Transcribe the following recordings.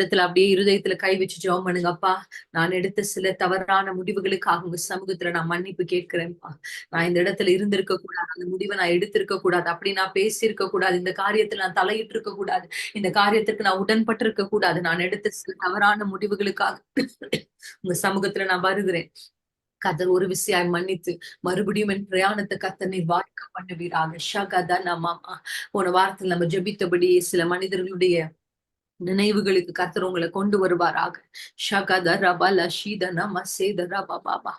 இடத்துல அப்படியே இருதயத்துல கை வச்சு ஜெபம் பண்ணுங்கப்பா. நான் எடுத்த சில தவறான முடிவுகளுக்காக உங்க சமூகத்துல நான் மன்னிப்பு கேட்கிறேன்ப்பா. நான் இந்த இடத்துல இருந்திருக்க கூடாது. அந்த முடிவை நான் எடுத்திருக்க கூடாது. அப்படி நான் பேசியிருக்க கூடாது. இந்த காரியத்துல நான் தலையிட்டு இருக்க கூடாது. இந்த காரியத்திற்கு நான் உடன்பட்டு இருக்க கூடாது. நான் எடுத்த சில தவறான முடிவுகளுக்காக உங்க சமூகத்துல நான் வருகிறேன். கர்த்தர் ஒரு விசையாய் மன்னித்து மறுபடியும் என் பிரயாணத்தை கர்த்தர் நீர் வாய்க்க பண்ணுவீராக. ஷகதன மாமா. போன வாரத்தில் நம்ம ஜெபித்தபடி சில மனிதர்களுடைய நினைவுகளுக்கு கர்த்தர் உங்களை கொண்டு வருவாராக. ஷகத ரபல ஷீதன மசேத ரபா பாபா.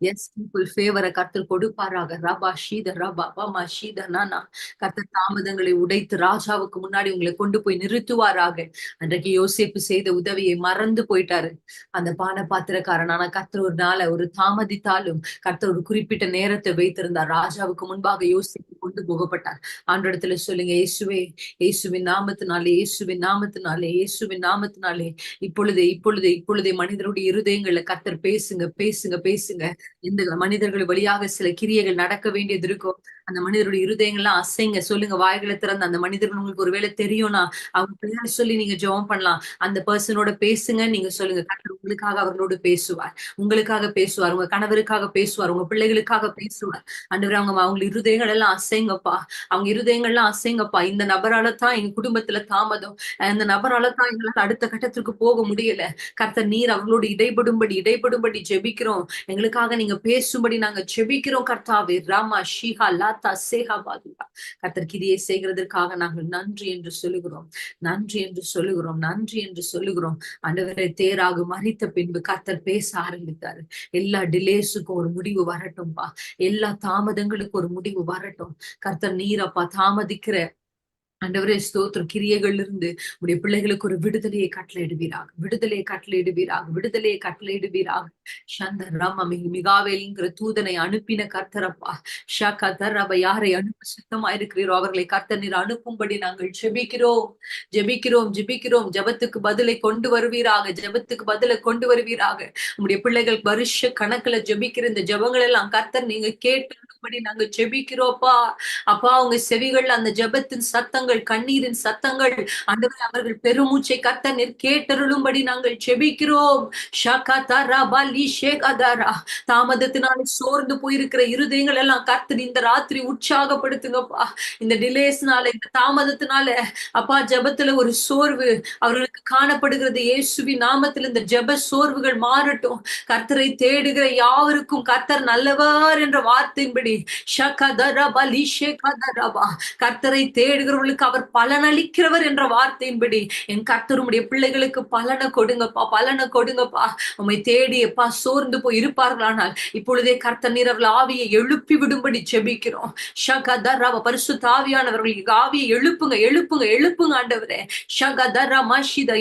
எஸ் பீப்புள் ஃபேவரை கர்த்தர் கொடுப்பாராக. ரபா ஷீத ரபா பமா ஷீதனா. கர்த்தர் தாமதங்களை உடைத்து ராஜாவுக்கு முன்னாடி உங்களை கொண்டு போய் நிறுத்துவாராக. அன்றைக்கு யோசேப்பு செய்த உதவியை மறந்து போயிட்டாரு அந்த பான பாத்திரக்காரன். ஆனா கர்த்தர் ஒரு நாளை ஒரு தாமதித்தாலும் கர்த்தர் ஒரு குறிப்பிட்ட நேரத்தை வைத்திருந்தார். ராஜாவுக்கு முன்பாக யோசேப்பு கொண்டு போகப்பட்டார். ஆண்டவரத்துல சொல்லுங்க, இயேசுவே, இயேசுவின் நாமத்தினாலே, இயேசுவின் நாமத்தினாலே, இயேசுவின் நாமத்தினாலே இப்பொழுதே இப்பொழுதே இப்பொழுதே மனிதருடைய இருதயங்கள்ல கர்த்தர் பேசுங்க, பேசுங்க, பேசுங்க. இந்த மனிதர்கள் வழியாக சில கிரியைகள் நடக்க வேண்டியது இருக்கும். அந்த மனிதருடைய இருதயங்கள்லாம் அசைங்க. சொல்லுங்க, வாய்களை திறந்து அந்த மனிதர்கள் உங்களுக்கு ஒருவேளை தெரியும்னா அவங்க பேரை சொல்லி நீங்க ஜெபம் பண்ணலாம். அந்த பர்சனோட பேசுங்க. நீங்க சொல்லுங்க, கர்த்தர் உங்களுக்காக அவர்களோடு பேசுவார். உங்களுக்காக பேசுவார். உங்க கணவருக்காக பேசுவார். உங்க பிள்ளைகளுக்காக பேசுவார். ஆண்டவரே, அவங்க இருதயங்கள் எல்லாம் அசைங்கப்பா. அவங்க இருதயங்கள்லாம் அசைங்கப்பா. இந்த நபரால தான் எங்க குடும்பத்துல தாமதம். அந்த நபரால தான் எங்களால அடுத்த கட்டத்திற்கு போக முடியல. கர்த்தர் நீர் அவர்களோடு இடைபடும்படி ஜெபிக்கிறோம். எங்களுக்காக நீங்க பேசும்படி நாங்க ஜெபிக்கிறோம் கர்த்தாவே. ராமா ஷீஹா லாத்தா சேஹா பாதுகா. கர்த்தர் கிரியை செய்கிறதற்காக நாங்கள் நன்றி என்று சொல்லுகிறோம். நன்றி என்று சொல்லுகிறோம். நன்றி என்று சொல்லுகிறோம். ஆண்டவரே, தேராக மறித்த பின்பு கர்த்தர் பேச ஆரம்பித்தாரு. எல்லா டிலேஸுக்கும் ஒரு முடிவு வரட்டும்பா. எல்லா தாமதங்களுக்கும் ஒரு முடிவு வரட்டும். கர்த்தர் நீரப்பா தாமதிக்கிற ஆண்டவரே ஸ்தோத்திரம், கிரியைகள்ல இருந்து உடைய பிள்ளைகளுக்கு ஒரு விடுதலையை கட்டளையிடுவீராக. விடுதலையை கட்டளையிடுவீராக. விடுதலையை கட்டளையிடுவீராக. சந்த ராம மிகாவேலிங்கிற தூதனை அனுப்பின கர்த்தரப்பா. ஷகதர் ரப யாரை அனுப்ப சுத்தமா இருக்கிறீரோ அவர்களை கர்த்தர் நீர் அனுப்பும்படி நாங்கள் ஜெபிக்கிறோம். ஜெபிக்கிறோம். ஜெபிக்கிறோம். ஜெபத்துக்கு பதிலை கொண்டு வருவீராக. ஜெபத்துக்கு பதிலை கொண்டு வருவீராக. உங்களுடைய பிள்ளைகள் வருஷ கணக்குல ஜெபிக்கிற இந்த ஜெபங்கள் எல்லாம் கர்த்தர் நீங்க கேட்டுபடி நாங்க ஜெபிக்கிறோப்பா. அப்பா, உங்க செவிகள் அந்த ஜெபத்தின் சத்தங்கள், கண்ணீரின் சத்தங்கள், ஆண்டவரே, அவர்கள் பெருமூச்சை கர்த்தர் நீர் கேட்டருளும்படி நாங்கள் ஜெபிக்கிறோம். தாமதத்தினால சோர்ந்து போயிருக்கிற இருதயங்கள் எல்லாம் கர்த்தர் இந்த ராத்திரி உற்சாகப்படுத்துங்கப்பா. இந்த டிலேஸ்னால, இந்த தாமதத்தினால அப்பா ஜெபத்துல ஒரு சோர்வு அவர்களுக்கு காணப்படுகிறது. இயேசுவின் நாமத்தில் இந்த ஜெப சோர்வுகள் மாறட்டும். கர்த்தரை தேடுகிற யாவருக்கும் கர்த்தர் நல்லவர் என்ற வார்த்தையின்படி கர்த்தரை தேடுகிறவர்களுக்கு அவர் பலனளிக்கிறவர் என்ற வார்த்தையின்படி என் கர்த்தருடைய பிள்ளைகளுக்கு பலனை கொடுங்கப்பா. பலனை கொடுங்கப்பா. உம்மை தேடி எப்பா சோர்ந்து போய் இருப்பார்களானால் இப்பொழுதே கர்த்தர் நீர் அவர்கள் ஆவியை எழுப்பி விடும்படி ஜெபிக்கிறோம். பரிசுத்த ஆவியானவர்களுக்கு ஆவியை எழுப்புங்க, எழுப்புங்க, எழுப்புங்க ஆண்டவரே.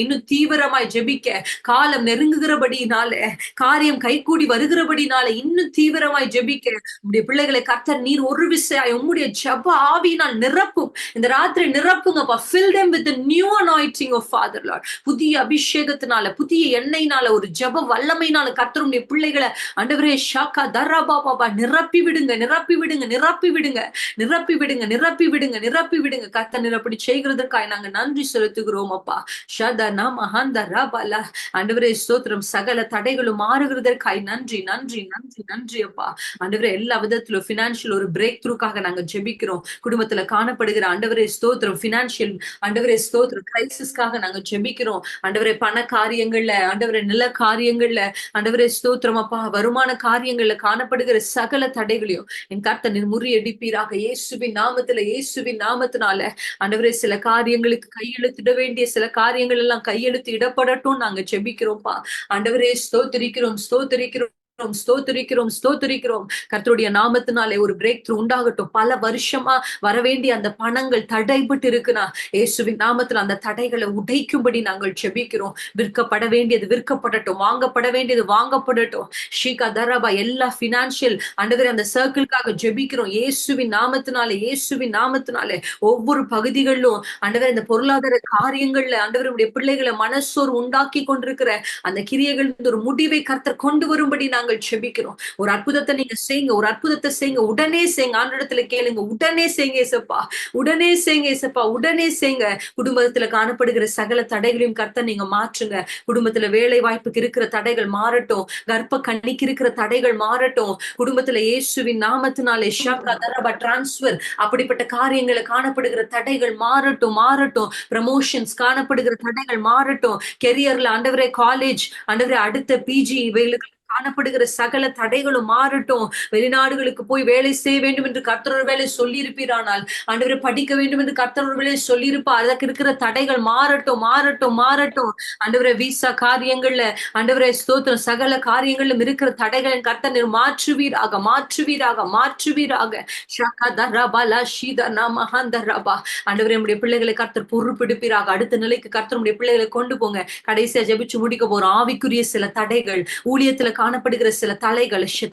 இன்னும் தீவிரமாய் ஜெபிக்க காலம் நெருங்குகிறபடினாலே, காரியம் கைகூடி வருகிறபடினாலே இன்னும் தீவிரமாய் ஜெபிக்க உங்களுடைய பிள்ளைகளை கர்த்தர் நீர் ஒரு விசையாய் உம்முடைய ஜெப ஆவியினால் நிரப்பும். இந்த ராத்திரி நிரப்புங்கப்பா. fill them with the new anointing of Father Lord. புதிய அபிஷேகத்தினால, புதிய எண்ணெயினால, ஒரு ஜெப வல்லமையினால கர்த்தருடைய பிள்ளைகளை ஆண்டவரே ஷாக்கா தர்ராபா பாபா நிரப்பி விடுங்க, நிரப்பி விடுங்க, நிரப்பி விடுங்க, நிரப்பி விடுங்க, நிரப்பி விடுங்க, நிரப்பி விடுங்க. கர்த்தர் நிரப்படி செய்கிறதற்காக நாங்க நன்றி செலுத்துகிறோம் அப்பா. ஷதனா மஹந்த ரபல. ஆண்டவரே ஸ்தோத்திரம். சகல தடைகளும் மாறுகிறதற்காய் நன்றி, நன்றி, நன்றி, நன்றி அப்பா. ஆண்டவரே, எல்லா விதத்திலும் பினான்சியல் ஒரு பிரேக் த்ரூக்காக நாங்க ஜெபிக்கிறோம். குடும்பத்துல காணப்படுகிற ஆண்டவரே ஸ்தோத்திரம் பினான்சியல் ஆண்டவரே ஸ்தோத்திரம் கிரைசிஸ்க்காக நாங்க ஜெபிக்கிறோம். ஆண்டவரே, பண காரியங்கள்ல, ஆண்டவரே நில காரியங்கள்ல, ஆண்டவரே ஸ்தோத்திரம் அப்பா, வருமான காரியங்கள்ல காணப்படுகிற சகல தடைகளையும் என் கர்த்தர் நீர் முறியடிப்பீராக. இயேசுவின் நாமத்துல, இயேசுவின் நாமத்தினால ஆண்டவரே சில காரியங்களுக்கு கையெழுத்திட வேண்டிய சில காரியங்கள் எல்லாம் கையெழுத்து இடப்படட்டும் நாங்க ஜெபிக்கிறோம்ப்பா. ஆண்டவரே ஸ்தோத்திரிக்கிறோம், ஸ்தோத்திரிக்கிறோம், ஸ்தோத்திரிக்கிறோம், ஸ்தோத்திரிக்கிறோம். கர்த்தருடைய நாமத்தினாலே ஒரு பிரேக் த்ரூ உண்டாகட்டும். பல வருஷமா வரவேண்டிய அந்த பணங்கள் தடைபட்டு இருக்குன்னா இயேசுவின் நாமத்தில் அந்த தடைகளை உடைக்கும்படி நாங்கள் ஜெபிக்கிறோம். விற்கப்பட வேண்டியது விற்கப்படட்டும், வாங்கப்பட வேண்டியது வாங்கப்படட்டும். ஷீகா தரபா எல்லா பினான்சியல் ஆண்டவரே அந்த சர்க்கிள்காக ஜெபிக்கிறோம். இயேசுவின் நாமத்தினாலே, இயேசுவின் நாமத்தினாலே ஒவ்வொரு பகுதிகளிலும் ஆண்டவரே இந்த பொருளாதார காரியங்கள்ல ஆண்டவருடைய பிள்ளைகளை மனசோர் உண்டாக்கி கொண்டிருக்கிற அந்த கிரியைகள் ஒரு முடிவை கர்த்தர் கொண்டு வரும்படி நாங்கள் நாங்கள் செபிக்கிறோம். ஒரு அற்புதத்தை நீங்க செய்யுங்க, ஒரு அற்புதத்தை செய்யுங்க, உடனே செய்யுங்க. ஆண்டவரிடத்துல கேளுங்க, உடனே செய்யுங்க ஏசப்பா, உடனே செய்யுங்க ஏசப்பா, உடனே செய்யுங்க. குடும்பத்துல காணப்படுகிற சகல தடைகளையும் கர்த்தர் நீங்க மாற்றுங்க. குடும்பத்துல வேலை வாய்ப்புக்கு இருக்கிற தடைகள் மாறட்டும், கர்ப்ப கண்ணிக்கு இருக்கிற தடைகள் மாறட்டும். குடும்பத்துல இயேசுவின் நாமத்தினாலே ஷாக்கா தரபா டிரான்ஸ்பர் அப்படிப்பட்ட காரியங்களை காணப்படுகிற தடைகள் மாறட்டும், மாறட்டும். ப்ரமோஷன்ஸ் காணப்படுகிற தடைகள் மாறட்டும். கெரியர்ல ஆண்டவரே காலேஜ், ஆண்டவரே அடுத்த பிஜி இவைகளுக்கு காணப்படுகிற சகல தடைகளும் மாறட்டும். வெளிநாடுகளுக்கு போய் வேலை செய்ய வேண்டும் என்று கர்த்தர் ஒரு வேளை சொல்லியிருப்பீரானால், ஆண்டவரே படிக்க வேண்டும் என்று கர்த்தர் ஒரு வேளை சொல்லியிருப்பார். அதற்கு இருக்கிற தடைகள் மாறட்டும், மாறட்டும், மாறட்டும். ஆண்டவரே விசா காரியங்கள்ல, ஆண்டவரே ஸ்தோத்திரம், சகல காரியங்களிலும் இருக்கிற தடைகளை கர்த்தர் நீர் மாற்றுவீராக, மாற்றுவீராக, மாற்றுவீராக. ஷகதரபல ஷீதனா மகந்தரபா. ஆண்டவரே நம்முடைய பிள்ளைகளை கர்த்தர் பொறுப்பெடுப்பீராக. அடுத்த நிலைக்கு கர்த்தர் நம்முடைய பிள்ளைகளை கொண்டு போங்க. கடைசியா ஜெபிச்சு முடிக்க போறோம். ஆவிக்குரிய சில தடைகள், ஊழியத்துல காணப்படுகிற சில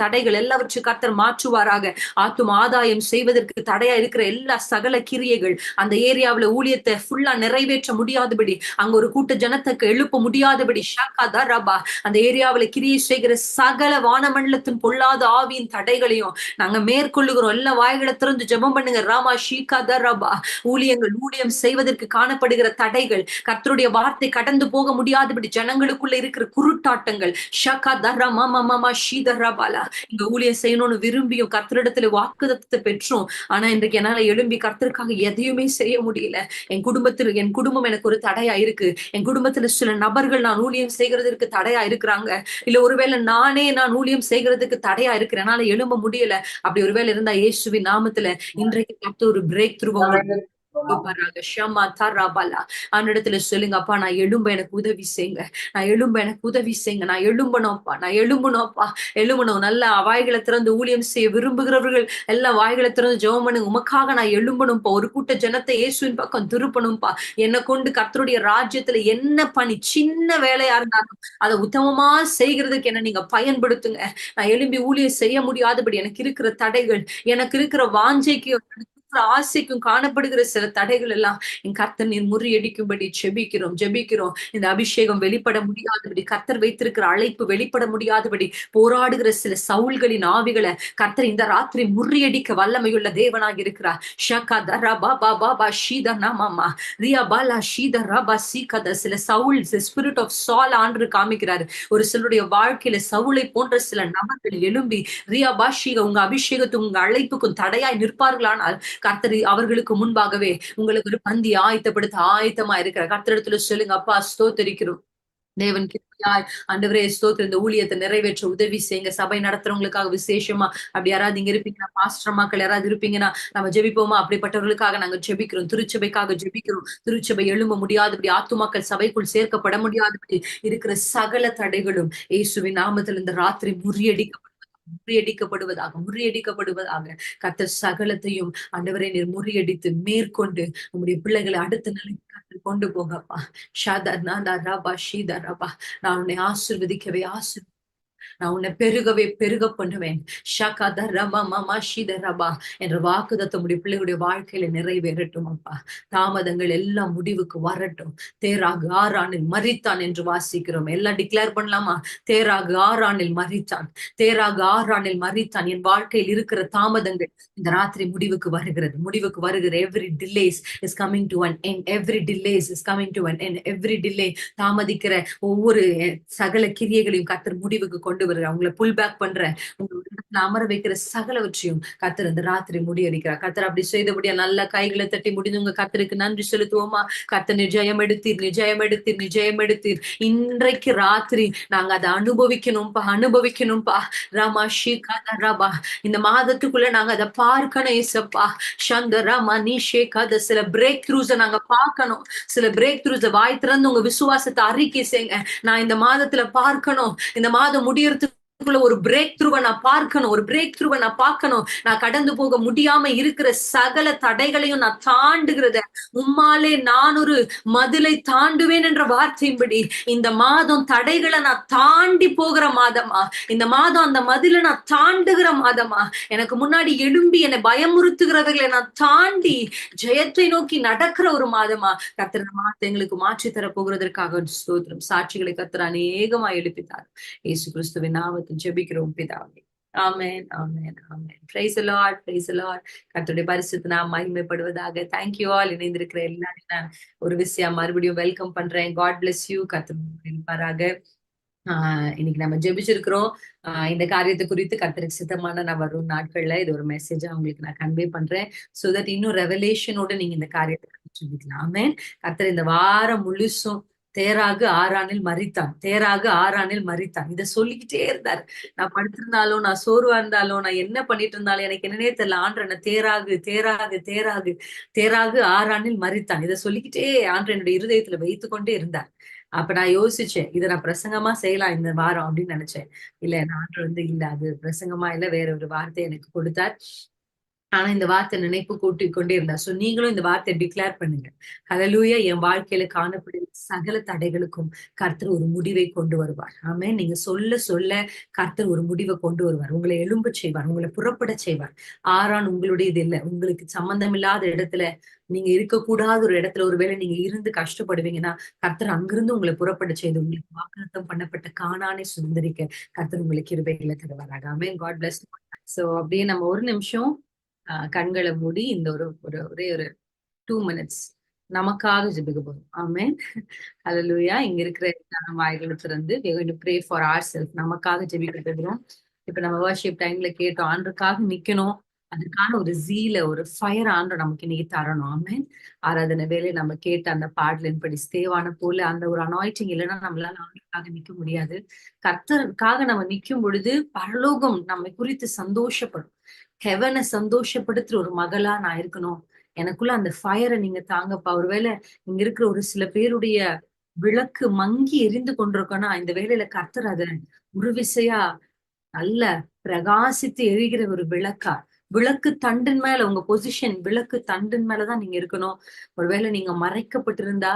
தடைகள் எல்லாவற்றையும் கர்த்தர் மாற்றுவாராக. ஆத்தும ஆதாயம் செய்வதற்கு தடையா இருக்கிற எல்லா சகல கிரியைகள், அந்த ஏரியாவுல ஊழியத்தை ஃபுல்லா நிறைவேற்ற முடியாதபடி, அங்க ஒரு கூட்ட ஜனத்துக்கு எழுப்ப முடியாதபடி, ஷகதரபா, அந்த ஏரியாவுல கிரியை செய்கிற சகல வானமண்டலத்தின் பொல்லாத ஆவியின் தடைகளையும் நாங்க மேற்கொள்ளுகிறோம். எல்லா வாய்களை திறந்து ஜெபம் பண்ணுங்க. ராமா ஷீகதரபா. ஊழியம் செய்வதற்கு காணப்படுகிற தடைகள், கர்த்தருடைய வார்த்தை கடந்து போக முடியாதபடி ஜனங்களுக்குள்ள இருக்கிற குருட்டாட்டங்கள், இங்க ஊழியம் செய்யணும்னு விரும்பியும் கர்த்தரிடத்துல வாக்குத்தத்தத்தை பெற்றோம். ஆனா இன்றைக்கு என்னால எழும்பி கர்த்தருக்காக எதையுமே செய்ய முடியல. என் குடும்பம் எனக்கு ஒரு தடையா இருக்கு. என் குடும்பத்துல சில நபர்கள் நான் ஊழியம் செய்கிறதுக்கு தடையா இருக்கிறாங்க. இல்ல ஒருவேளை நான் ஊழியம் செய்கிறதுக்கு தடையா இருக்கிறேன், என்னால எழும்ப முடியல. அப்படி ஒருவேளை இருந்தா இயேசுவின் நாமத்துல இன்றைக்கு கர்த்தர் ஒரு பிரேக் த்ரூ உங்களுக்கு ஆண்டவரிடத்துல சொல்லுங்க, அப்பா நான் எழும்ப எனக்கு உதவி செய்யுங்க, நான் எழும்ப எனக்கு உதவி செய்யுங்க, நான் எழும்பணும்ப்பா, நான் எழும்பணும்ப்பா, எழும்பணும். நல்ல வாய்களை திறந்து ஊழியம் செய்ய விரும்புகிறவர்கள் எல்லாம் வாய்களை திறந்து ஜெபம் பண்ணுங்க. உமக்காக நான் எழும்பணும்ப்பா, ஒரு கூட்ட ஜனத்தை இயேசுவின் பக்கம் திருப்பணும்ப்பா. என்னை கொண்டு கர்த்தருடைய ராஜ்யத்துல என்ன பணி, சின்ன வேலையா இருந்தாலும் அதை உத்தமமா செய்கிறதுக்கு என்ன நீங்க பயன்படுத்துங்க. நான் எழும்பி ஊழியம் செய்ய முடியாதபடி எனக்கு இருக்கிற தடைகள், எனக்கு இருக்கிற வாஞ்சைக்கு ஆசைக்கும் காணப்படுகிற சில தடைகள் எல்லாம் என் கர்த்தர் நீர் முறியடிக்கும்படி ஜெபிக்கிறோம். இந்த அபிஷேகம் வெளிப்பட முடியாதபடி, கர்த்தர் வைத்திருக்கிற அழைப்பு வெளிப்பட முடியாதபடி போராடுகிற சில சவுல்களின் ஆவிகளை கர்த்தர் இந்த ராத்திரி முறியடிக்க வல்லமையுள்ள தேவனாக இருக்கிறார். சில சவுல், ஸ்பிரிட் ஆஃப் சால் ஆண்டு காமிக்கிறாரு. ஒரு சிலருடைய வாழ்க்கையில சவுளை போன்ற சில நபர்கள் எழும்பி ரியா பாஷிக உங்க அபிஷேகத்துக்கும் உங்க அழைப்புக்கும் தடையாய் நிற்பார்களானால் கர்த்தர் அவர்களுக்கு முன்பாகவே உங்களுக்கு ஒரு பந்தி ஆயத்தமா இருக்கிற கர்த்தரிடத்துல சொல்லுங்க, அப்பா ஸ்தோத்திரிக்கிறோம். தேவன் கிருபையாய் ஆண்டவரே ஸ்தோத்திரம், இந்த ஊழியத்தை நிறைவேற்ற உதவி செய்யுங்க. சபை நடத்துறவங்களுக்காக விசேஷமா அப்படி யாராவது இங்க இருப்பீங்கன்னா, பாஸ்டர்மாக்கள் யாராவது இருப்பீங்கன்னா நம்ம ஜெபிப்போமா? அப்படிப்பட்டவர்களுக்காக நாங்க ஜெபிக்கிறோம். திருச்சபைக்காக ஜெபிக்கிறோம். திருச்சபை எழும்ப முடியாதபடி, ஆத்துமாக்கள் சபைக்குள் சேர்க்கப்பட முடியாதபடி இருக்கிற சகல தடைகளும் இயேசுவின் நாமத்தில் இந்த ராத்திரி முறியடிக்கப்படுவதாக கர்த்தர் சகலத்தையும் ஆண்டவரை நீர் முறியடித்து மேற்கொண்டு உங்களுடைய பிள்ளைகளை அடுத்த நிலைக்கு கர்த்தர் கொண்டு போங்கப்பா. நான் உன்னை ஆசீர்வதிக்கவே நான் உன்னை பெருக பண்ணுவேன். என்ற வாக்குதத்தம் உடைய பிள்ளைகளுடைய வாழ்க்கையில நிறைவேறட்டும் அப்பா. தாமதங்கள் எல்லாம் முடிவுக்கு வரட்டும். தேராகு 6 மரித்தான் என்று வாசிக்கிறோம். எல்லாம் டிக்ளேர் பண்ணலாமா? தேராகு 6 தேராகு 6 என் வாழ்க்கையில் இருக்கிற தாமதங்கள் இந்த ராத்திரி முடிவுக்கு வருகிற every delays is coming to an end. Every delay, தாமதிக்கிற ஒவ்வொரு சகல கிரியைகளையும் கர்த்தர் முடிவுக்கு கொண்டு வருகிறார். உங்களை புல் பேக் பண்ற, உங்களை அமர வைக்கிற சகலவற்றையும் கர்த்தர் இந்த ராத்திரி முடியடிக்கிறார். கர்த்தர் அப்படி செய்தபடியா நல்ல கைகளை தட்டி முடிஞ்சவங்க கர்த்தருக்கு நன்றி செலுத்துவோமா? கர்த்தர் நிஜயம் எடுத்தீர். இன்றைக்கு ராத்திரி நாங்க அதை அனுபவிக்கணும்பா. ராமா ஷீகா, இந்த மாதத்துக்குள்ள நாங்க அதை பார்க்கணும் ஏசப்பா. சந்தரமா நீ ஷேகாத சில பிரேக் த்ரூஸ் நாங்க பார்க்கணும். சில பிரேக் த்ரூஸ் வாய் திறந்து உங்க விசுவாசத்தை அறிக்கை செய்யுங்க. நான் இந்த மாதத்துல பார்க்கணும், இந்த மாதம் முடியறதுக்கு ஒரு பிரேக் த்ரூவை நான் பார்க்கணும். நான் கடந்து போக முடியாம இருக்கிற சகல தடைகளையும் நான் தாண்டுகிறத உம்மாலே நான் ஒரு மதிலை தாண்டுவேன் என்ற வார்த்தையின்படி இந்த மாதம் தடைகளை நான் தாண்டி போகிற மாதமா, இந்த மாதம் அந்த மதிலை நான் தாண்டுகிற மாதமா, எனக்கு முன்னாடி எழும்பி என்னை பயமுறுத்துகிறவர்களை நான் தாண்டி ஜெயத்தை நோக்கி நடக்கிற ஒரு மாதமா கர்த்தர் மாதத்தை எங்களுக்கு மாற்றி தர போகிறதற்காக ஸ்தோத்திரம். சாட்சிகளை கர்த்தர் அநேகமா எழுப்பித்தார். இயேசு கிறிஸ்துவின் நாமத்தில் நாமத்தில் ஜெபிக்கிறோம் பிதாவே. ஆமென், ஆமென், ஆமென். Praise the lord, praise the lord. கர்த்தருடைய பரிசுத்த நாமம் மகிமைப்படுவதாக. Thank you all. இணைந்திருக்கிற எல்லாரையும் நான் ஒரு விஷயம் மறுபடியும் வெல்கம் பண்றேன். God bless you. கர்த்தர் இருப்பாராக. இன்னைக்கு நம்ம ஜெபிச்சிருக்கிறோம். இந்த காரியத்தை குறித்து கர்த்தருக்கு சித்தமான நான் வரும் நாட்கள்ல இது ஒரு மெசேஜா உங்களுக்கு நான் கன்வே பண்றேன். சோ தட் இன்னும் ரெவலேஷனோட நீங்க இந்த காரியத்தை ஜெபிக்கலாம். ஆமென். கர்த்தர் இந்த வாரம் முழுசும் தேராகு ஆரானில் மரித்தான், தேராகு ஆரானில் மரித்தான், இதை சொல்லிக்கிட்டே இருந்தாரு. நான் படுத்திருந்தாலும், நான் சோர்வா இருந்தாலும், நான் என்ன பண்ணிட்டு இருந்தாலும் எனக்கு என்னன்னே தெரியல, ஆண்டவனை தேராகு தேராகு தேராகு தேராகு ஆரானில் மரித்தான், இதை சொல்லிக்கிட்டே ஆண்டவர் என்னுடைய இருதயத்துல வைத்து கொண்டே இருந்தார். அப்ப நான் யோசிச்சேன், இதை நான் பிரசங்கமா செய்யலாம் இந்த வாரம் அப்படின்னு நினைச்சேன். இல்ல நான் இல்ல, அது பிரசங்கமா இல்ல, வேற ஒரு வார்த்தை எனக்கு கொடுத்தார். ஆனா இந்த வார்த்தை நினைப்பு கூட்டிக் கொண்டே இருந்தா. சோ நீங்களும் இந்த வார்த்தையை டிக்ளேர் பண்ணுங்க. ஹல்லேலூயா. என் வாழ்க்கையில காணப்படுகிற சகல தடைகளுக்கும் கர்த்தர் ஒரு முடிவை கொண்டு வருவார். ஆமென். நீங்க சொல்ல சொல்ல கர்த்தர் ஒரு முடிவை கொண்டு வருவார். உங்களை எழும்ப செய்வார், உங்களை புறப்பட செய்வார். ஆரான் உங்களுடையது இல்லை. உங்களுக்கு சம்பந்தம் இல்லாத இடத்துல, நீங்க இருக்கக்கூடாத ஒரு இடத்துல ஒருவேளை நீங்க இருந்து கஷ்டப்படுவீங்கன்னா, கர்த்தர் அங்கிருந்து உங்களை புறப்பட செய்து உங்களுக்கு வாக்குத்தத்தம் பண்ணப்பட்ட கானானை சுதந்திரிக்க கர்த்தர் உங்களுக்கு கிருபைகளை தருவாராக. ஆமென். God plus. சோ அப்படியே நம்ம ஒரு நிமிஷம் கண்களை மூடி இந்த ஒரே ஒரு 2 minutes நமக்காக ஜெபிக்க போறோம். ஆமென். ஹல்லேலூயா. இங்க இருக்கிற எல்லா வாய்களை திறந்து we are going to pray for ourselves. நமக்காக ஜெபிக்க போகிறோம். இப்ப நம்ம வர்ஷிப் டைம்ல கேட்டோம், ஆண்டருக்காக நிக்கணும், அதுக்கான ஒரு ஜீல, ஒரு ஃபயர் ஆண்டவர் நமக்கு இன்னைக்கு தரணும். ஆமென். ஆராதனை வேலை நம்ம கேட்ட அந்த பாடலின்படி ஸ்தேவான போல அந்த ஒரு அனாயிட்டிங் இல்லைன்னா நம்மளால ஆண்டருக்காக நிக்க முடியாது. கர்த்தருக்காக நம்ம நிக்கும் பொழுது பரலோகம் நம்மை குறித்து சந்தோஷப்படும். ஹெவனை சந்தோஷப்படுத்துற ஒரு மகளா நான் இருக்கணும், எனக்குள்ள அந்த ஃபயரை நீங்க தாங்கப்பா. ஒருவேளை இங்க இருக்கிற ஒரு சில பேருடைய விளக்கு மங்கி எரிந்து கொண்டிருக்கோன்னா, இந்த வேளையில கர்த்தர் அத ஒரு விசையா நல்ல பிரகாசித்து எரிகிற ஒரு விளக்கா, விளக்கு தண்டின் மேல உங்க பொசிஷன், விளக்கு தண்டின் மேலதான் நீங்க இருக்கணும். ஒருவேளை நீங்க மறைக்கப்பட்டிருந்தா,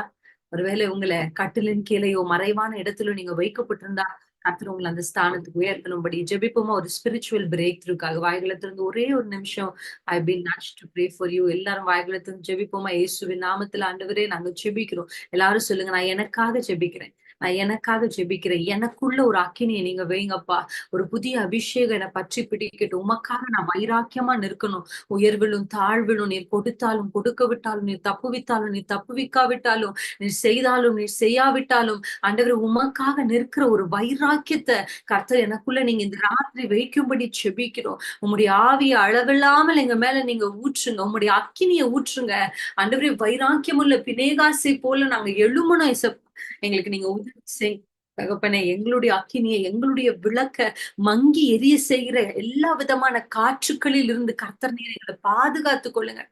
ஒருவேளை உங்களை கட்டிலின் கீழேயோ மறைவான இடத்துல நீங்க வைக்கப்பட்டிருந்தா, கர்த்தர் உங்களை அந்த ஸ்தானத்துக்கு உயர்த்தணும்படி ஜெபிப்போமா. ஒரு ஸ்பிரிச்சுவல் பிரேக் த்ரூக்காக வாய்களை திறந்து ஒரே ஒரு நிமிஷம் I been nudged to pray for you. எல்லாரும் வாய்களை திறந்து ஜெபிப்போமா. இயேசுவின் நாமத்துல ஆண்டவரே நாங்க ஜெபிக்கிறோம். எல்லாரும் சொல்லுங்க, நான் எனக்காக ஜெபிக்கிறேன், நான் எனக்காக ஜெபிக்கிறேன். எனக்குள்ள ஒரு அக்கினியை நீங்க வைங்கப்பா. ஒரு புதிய அபிஷேகம் என்னை பற்றி பிடிக்கட்டும். உமக்காக நான் வைராக்கியமா நிற்கணும். உயர்விலும் தாழ்விலும், நீர் கொடுத்தாலும் கொடுக்க விட்டாலும், நீர் தப்புவித்தாலும் நீர் தப்புவிக்காவிட்டாலும், நீர் செய்தாலும் நீர் செய்யாவிட்டாலும், ஆண்டவர் உமக்காக நிற்கிற ஒரு வைராக்கியத்தை கர்த்தர் எனக்குள்ள நீங்க இந்த ராத்திரி வைக்கும்படி செபிக்கிறோம். உம்முடைய ஆவிய அளவில்லாமல் எங்க மேல நீங்க ஊற்றுங்க, உம்முடைய அக்கினியை ஊற்றுங்க. ஆண்டவரே வைராக்கியமுள்ள பினேகாசை போல நாங்க எழுமணும். எங்களுக்கு நீங்க உதவி செய் தகப்பனே. எங்களுடைய அக்கினியை, எங்களுடைய விளக்க மங்கி எரிய செய்கிற எல்லா விதமான காற்றுக்களில் இருந்து கர்த்தர் நீர் எங்களை பாதுகாத்துக் கொள்ளுங்க.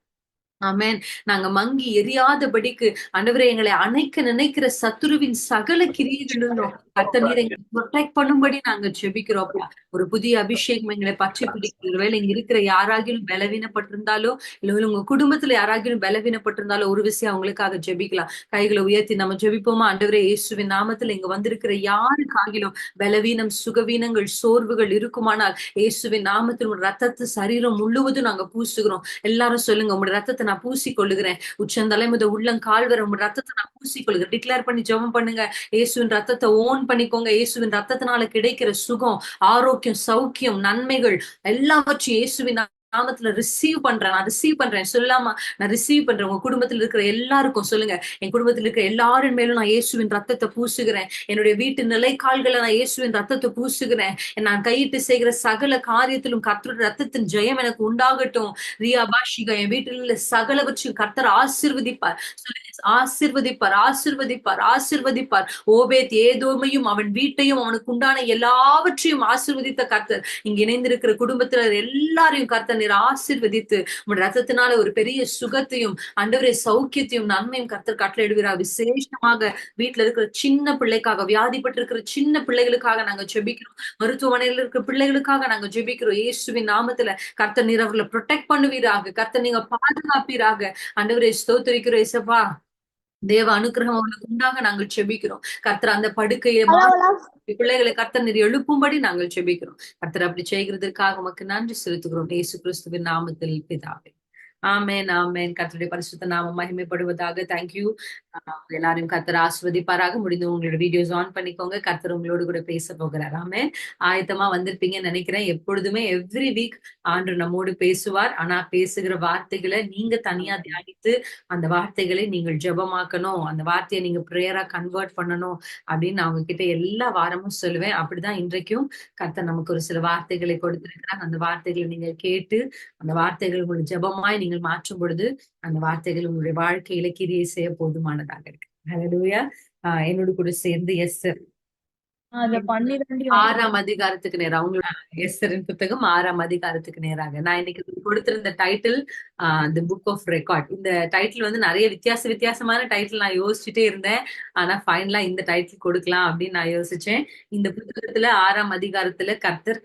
ஆமென். நாங்க மங்கி எரியாதபடிக்கு ஆண்டவரே எங்களை அணைக்க நினைக்கிற சத்துருவின் சகல கிரியைகளிலும் கர்த்தர் நீரை ப்ரொடெக்ட் பண்ணும்படி நாங்க ஜெபிக்கிறோம்ப்பா. ஒரு புதிய அபிஷேகம் எங்களை பற்றி பிடிக்கிற வேலை இங்க இருக்கிற யாராகிலும் பலவீனப்பட்டிருந்தாலோ, இல்ல உங்க குடும்பத்துல யாராகிலும் பலவீனப்பட்டிருந்தாலோ ஒரு விஷயம் அவங்களுக்காக ஜெபிக்கலாம். கைகளை உயர்த்தி நம்ம ஜெபிப்போமா. ஆண்டவரே இயேசுவின் நாமத்துல இங்க வந்திருக்கிற யாருக்காகிலும் பலவீனம், சுகவீனங்கள், சோர்வுகள் இருக்குமானால் இயேசுவின் நாமத்தில் ஒரு ரத்தத்தை சரீரம் முழுவதும் நாங்க பூசுகிறோம். எல்லாரும் சொல்லுங்க, உங்களுடைய ரத்தத்தை நான் பூசி கொள்ளுகிறேன். உச்சந்தலை முதல் உள்ளங்கால் வரை உங்க ரத்தத்தை நான் பூசி கொள்ளுகிறேன். டிக்ளேர் பண்ணி ஜெபம் பண்ணுங்க. இயேசுவின் ரத்தத்தை ஓன் பண்ணிக்கோங்க. இயேசுவின் ரத்தத்தினால கிடைக்கிற சுகம், ஆரோக்கியம், சௌக்கியம், நன்மைகள் எல்லாவற்றையும் இயேசுவின் நாமத்துல ரிசீவ் பண்றேன். நான் ரிசீவ் பண்றேன் சொல்லாமா. நான் ரிசீவ் பண்றேன். உங்க குடும்பத்துல இருக்கிற எல்லாருக்கும் சொல்லுங்க, என் குடும்பத்துல இருக்கிற எல்லாரின் மேலும் நான் இயேசுவின் ரத்தத்தை பூசுகிறேன். என்னுடைய வீட்டு நிலைக்கால்களை நான் இயேசுவின் ரத்தத்தை பூசுகிறேன். நான் கையிட்டு செய்கிற சகல காரியத்திலும் கர்த்தருடைய ரத்தத்தின் ஜெயம் எனக்கு உண்டாகட்டும். ரியா பாஷிகா, என் வீட்டில் உள்ள சகலவற்றையும் கர்த்தர் ஆசீர்வதிப்பார். ஆசீர்வதிப்பார், ஆசீர்வதிப்பார், ஆசீர்வதிப்பார். ஓபேத் ஏதோமையும் அவன் வீட்டையும் அவனுக்கு உண்டான எல்லாவற்றையும் ஆசீர்வதித்த கர்த்தர் இங்க இணைந்திருக்கிற குடும்பத்தினர் எல்லாரையும் கர்த்தர் நீர் ஆசீர்வதித்து உங்களுடைய ரத்தத்தினால ஒரு பெரிய சுகத்தையும் ஆண்டவரே சௌக்கியத்தையும் நன்மையும் கர்த்தர் கட்டளையிடுகிறார். விசேஷமாக வீட்டுல இருக்கிற சின்ன பிள்ளைக்காக, வியாதிப்பட்டு இருக்கிற சின்ன பிள்ளைகளுக்காக நாங்க ஜெபிக்கிறோம். மருத்துவமனையில இருக்கிற பிள்ளைகளுக்காக நாங்க ஜெபிக்கிறோம். இயேசுவின் நாமத்துல கர்த்தர் நீர் அவர்களை ப்ரொடெக்ட் பண்ணுவீராக. கர்த்தர் நீங்க பாதுகாப்பீராக. ஆண்டவரே ஸ்தோத்திரிக்கிறோம். இயேசுவா, தேவ அனுக்கிரகம் அவர்களுக்கு உண்டாக நாங்கள் செபிக்கிறோம். கர்த்தர் அந்த படுக்கையை பிள்ளைகளை கர்த்தர் நீர் எழுப்பும்படி நாங்கள் செபிக்கிறோம். கர்த்தர் அப்படி செய்கிறதற்காக உமக்கு நன்றி செலுத்துகிறோம். இயேசு கிறிஸ்துவின் நாமத்தில் பிதாவே. ஆமென், ஆமென். கர்த்தருடைய பரிசுத்த நாமம் மகிமைப்படுவதாக. தேங்க்யூ. எல்லாரையும் கர்த்தர் ஆசீர்வதிப்பாராக. முடிந்து உங்களோட வீடியோஸ் ஆன் பண்ணிக்கோங்க. கர்த்தர் உங்களோடு கூட பேச போகிறார். ஆமென். ஆயத்தமா வந்திருப்பீங்கன்னு நினைக்கிறேன். எப்பொழுதுமே எவ்ரி வீக் ஆண்டவர் நம்மோடு பேசுவார். ஆனா பேசுகிற வார்த்தைகளை நீங்க தனியா தியானித்து அந்த வார்த்தைகளை நீங்கள் ஜெபமாக்கணும். அந்த வார்த்தையை நீங்க பிரேயரா கன்வெர்ட் பண்ணணும் அப்படின்னு நான் உங்ககிட்ட எல்லா வாரமும் சொல்லுவேன். அப்படிதான் இன்றைக்கும் கர்த்தர் நமக்கு ஒரு சில வார்த்தைகளை கொடுத்திருக்கிறார். அந்த வார்த்தைகளை நீங்க கேட்டு அந்த வார்த்தைகள் உங்களுடைய ஜெபமாய் நீங்கள் மாற்றும் பொழுது அந்த வார்த்தைகள் உங்களுடைய வாழ்க்கையில கிரியை செய்ய போதுமானதாக இருக்கு. ஹல்லேலூயா. என்னோடு கூட சேர்ந்து எஸ்தர் அதுல 12 6ஆம் அதிகாரத்துக்கு நேரா அவங்களோட எஸ்தரின் புத்தகம் 6ஆம் அதிகாரத்துக்கு நேராக நான் இன்னைக்கு கொடுத்திருந்த title the book of record. இந்த டைட்டில் வந்து நிறைய வித்தியாசமான டைட்டில் நான் யோசிச்சுட்டே இருந்தேன். ஆனா ஃபைனலா இந்த டைட்டில் கொடுக்கலாம் அப்படின்னு நான் யோசிச்சேன். இந்த புத்தகத்துல 6ஆம் அதிகாரத்துல கர்த்தர்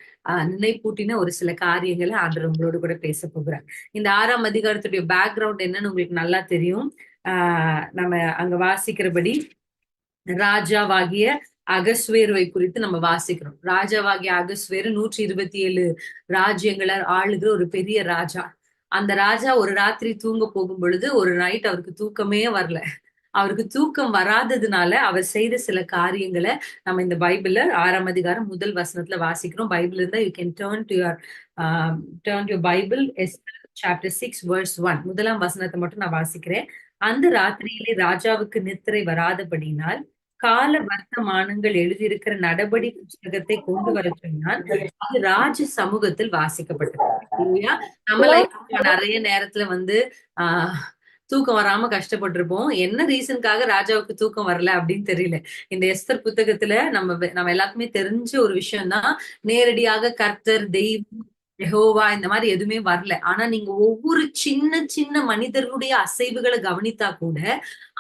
நினைப்பூட்டின ஒரு சில காரியங்களை ஆண்டவர் உங்களோடு கூட பேச போகிறார். இந்த 6ஆம் அதிகாரத்துடைய பேக்ரவுண்ட் என்னன்னு உங்களுக்கு நல்லா தெரியும். நம்ம அங்க வாசிக்கிறபடி ராஜாவாகிய அகஸ்வேருவை குறித்து நம்ம வாசிக்கிறோம். ராஜாவாகிய அகஸ்வேரு 127 ராஜ்யங்களை ஆளுகிற ஒரு பெரிய ராஜா. அந்த ராஜா ஒரு ராத்திரி தூங்க போகும் பொழுது ஒரு நைட் அவருக்கு தூக்கமே வரல. அவருக்கு தூக்கம் வராததுனால அவர் செய்த சில காரியங்களை நம்ம இந்த பைபிள்ல 6ஆம் அதிகாரம் முதல் வசனத்துல வாசிக்கிறோம். பைபிள் இருந்தா you can turn to Bible chapter 6 verse 1. முதலாம் வசனத்தை மட்டும் நான் வாசிக்கிறேன். அந்த ராத்திரியிலே ராஜாவுக்கு நித்திரை வராதபடினால் கால வர்த்தமானங்கள் எழுதியிருக்கிற நடபடி புத்தகத்தை கொண்டு வர சொன்னான். அது ராஜ சமூகத்தில் வாசிக்கப்பட்டது. இல்லையா? நம்ம லைஃப்ல நிறைய நேரத்துல வந்து ஆஹ் தூக்கம் வராம கஷ்டப்பட்டிருப்போம். என்ன ரீசனுக்காக ராஜாவுக்கு தூக்கம் வரல அப்படின்னு தெரியல. இந்த எஸ்தர் புத்தகத்துல நம்ம எல்லாருக்குமே தெரிஞ்ச ஒரு விஷயம் தான். நேரடியாக கர்த்தர், தெய்வம், யெகோவா இந்த மாதிரி எதுவுமே வரல. ஆனா நீங்க ஒவ்வொரு சின்ன சின்ன மனிதர்களுடைய அசைவுகளை கவனித்தா கூட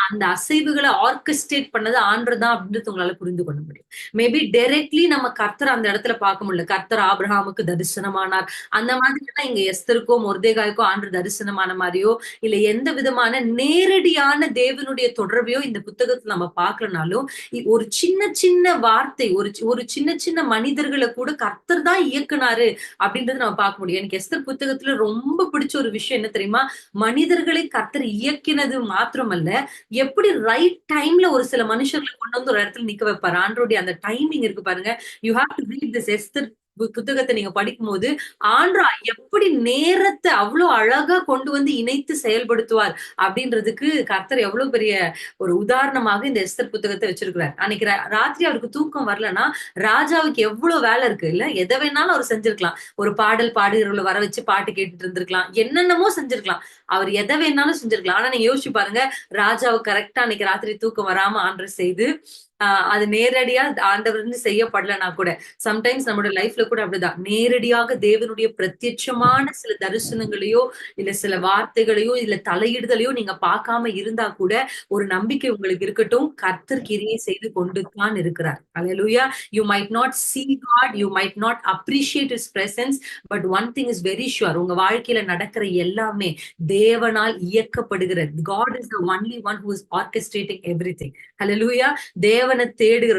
அந்த அசைவுகளை ஆர்கஸ்ட்ரேட் பண்ணது ஆண்டர்தான் அப்படின்றது உங்களால புரிந்து கொள்ள முடியும். மேபி டைரக்ட்லி நம்ம கர்த்தர் அந்த இடத்துல பார்க்க முடியல. கர்த்தர் ஆபிரகாமுக்கு தரிசனமானார். அந்த மாதிரி எல்லாம் இங்க எஸ்தருக்கோ மொர்தேகாய்க்கோ ஆண்டர் தரிசனமான மாதிரியோ இல்ல எந்த விதமான நேரடியான தேவனுடைய தொடர்பையோ இந்த புத்தகத்துல நம்ம பார்க்கலனாலும் ஒரு சின்ன சின்ன வார்த்தை, ஒரு சின்ன சின்ன மனிதர்களை கூட கர்த்தர் தான் இயக்குனாரு அப்படின்றது நம்ம பார்க்க முடியும். எனக்கு எஸ்தர் புத்தகத்துல ரொம்ப பிடிச்ச ஒரு விஷயம் என்ன தெரியுமா? மனிதர்களை கர்த்தர் இயக்கினது மாத்திரமல்ல, எப்படி ரைட் டைம்ல ஒரு சில மனுஷர்களை கொண்டு வந்து ஒரு இடத்துல நிக்க வைப்பாரு. ஆண்டருடைய அந்த டைமிங் இருக்கு பாருங்க. You have to read this Esther புத்தகத்தை நீங்க படிக்கும் போது ஆண்ட்ரா எப்படி நேரத்தை அவ்வளவு அழகா கொண்டு வந்து இணைத்து செயல்படுத்துவார் அப்படின்றதுக்கு கர்த்தர் எவ்வளவு பெரிய ஒரு உதாரணமாக இந்த எஸ்தர் புத்தகத்தை வச்சிருக்கிறார். அன்னைக்கு ராத்திரி அவருக்கு தூக்கம் வரலன்னா ராஜாவுக்கு எவ்வளவு வேலை இருக்கு இல்ல? எதை வேணாலும் அவர் செஞ்சிருக்கலாம். ஒரு பாடல் பாடுகிறவங்களை வர வச்சு பாட்டு கேட்டுட்டு இருந்திருக்கலாம். என்னென்னமோ செஞ்சிருக்கலாம். அவர் எதை வேணாலும் செஞ்சிருக்கலாம். ஆனா நீங்க யோசிச்சு பாருங்க, ராஜாவுக்கு கரெக்டா அன்னைக்கு ராத்திரி தூக்கம் வராம ஆண்டர் செய்து அது நேரடியா ஆண்டவர் செய்யப்படலனா கூட சம்டைம்ஸ் நம்மளோட லைஃப்ல கூட அப்படிதான் நேரடியாக தேவனுடைய பிரத்யட்சமான சில தரிசனங்களையோ இல்ல சில வார்த்தைகளையோ இல்ல தலையிடுதலையோ நீங்க பார்க்காம இருந்தா கூட ஒரு நம்பிக்கை உங்களுக்கு இருக்கட்டும். கர்த்தர் கிரியை செய்து கொண்டு தான் இருக்கிறார். அல்லேலூயா. You might not see God, you might not appreciate his presence, but one thing is very sure. உங்க வாழ்க்கையில நடக்கிற எல்லாமே தேவனால் இயக்கப்படுகிறது. God is the only one who is orchestrating everything. Hallelujah. தேவனை தேடுகிற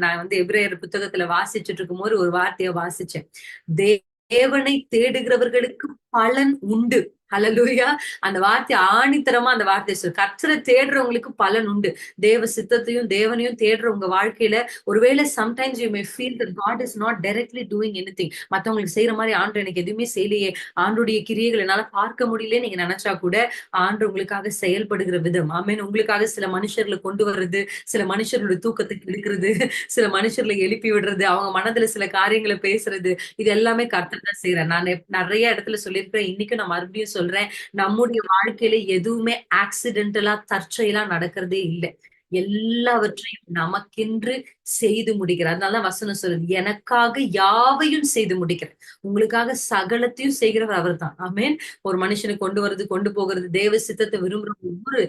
நான் வந்து எபிரேயர் புத்தகத்துல வாசிச்சுட்டு இருக்கும் போது ஒரு வார்த்தையை வாசிச்சேன். தேவனை தேடுகிறவர்களுக்கு பலன் உண்டு. ஹல்லேலூயா. அந்த வார்த்தை ஆணித்தரமா அந்த வார்த்தை சொல்லு. கர்த்தரை தேடுறவங்களுக்கு பலன் உண்டு. தேவ சித்தத்தையும் தேவனையும் தேடுற உங்க வாழ்க்கையில ஒருவேளை sometimes you may feel that God is not directly doing anything. மத்தவங்களுக்கு செய்யற மாதிரி ஆண்டு எனக்கு எதுவுமே செய்யலையே, ஆண்டுடைய கிரியைகள் என்னால பார்க்க முடியல நீங்க நினைச்சா கூட ஆண்டு உங்களுக்காக செயல்படுகிற விதம். ஆமென். உங்களுக்காக சில மனுஷர்களை கொண்டு வர்றது, சில மனுஷர்களுடைய தூக்கத்தை கெடுக்கிறது, சில மனுஷர்களை எழுப்பி விடுறது, அவங்க மனதுல சில காரியங்களை பேசுறது, இது எல்லாமே கர்த்தர் தான் செய்யறார். நான் நிறைய இடத்துல சொல்லியிருக்கிறேன். இன்னைக்கு நான் மறுபடியும் சொல்றேன். நம்முடைய வாழ்க்கையில எதுவுமே ஆக்சிடென்டலா தற்செயலா நடக்கிறதே இல்லை. எல்லாவற்றையும் நமக்கென்று செய்து முடிக்கிறார். அதனால வசனம் சொல்லுது, எனக்காக யாவையும் செய்து முடிக்கிறார். உங்களுக்காக சகலத்தையும் செய்கிறவர் அவர் தான். ஆமென். ஒரு மனுஷனை கொண்டு வருது, கொண்டு போகிறது, தேவ சித்தத்தை விரும்புற ஒவ்வொரு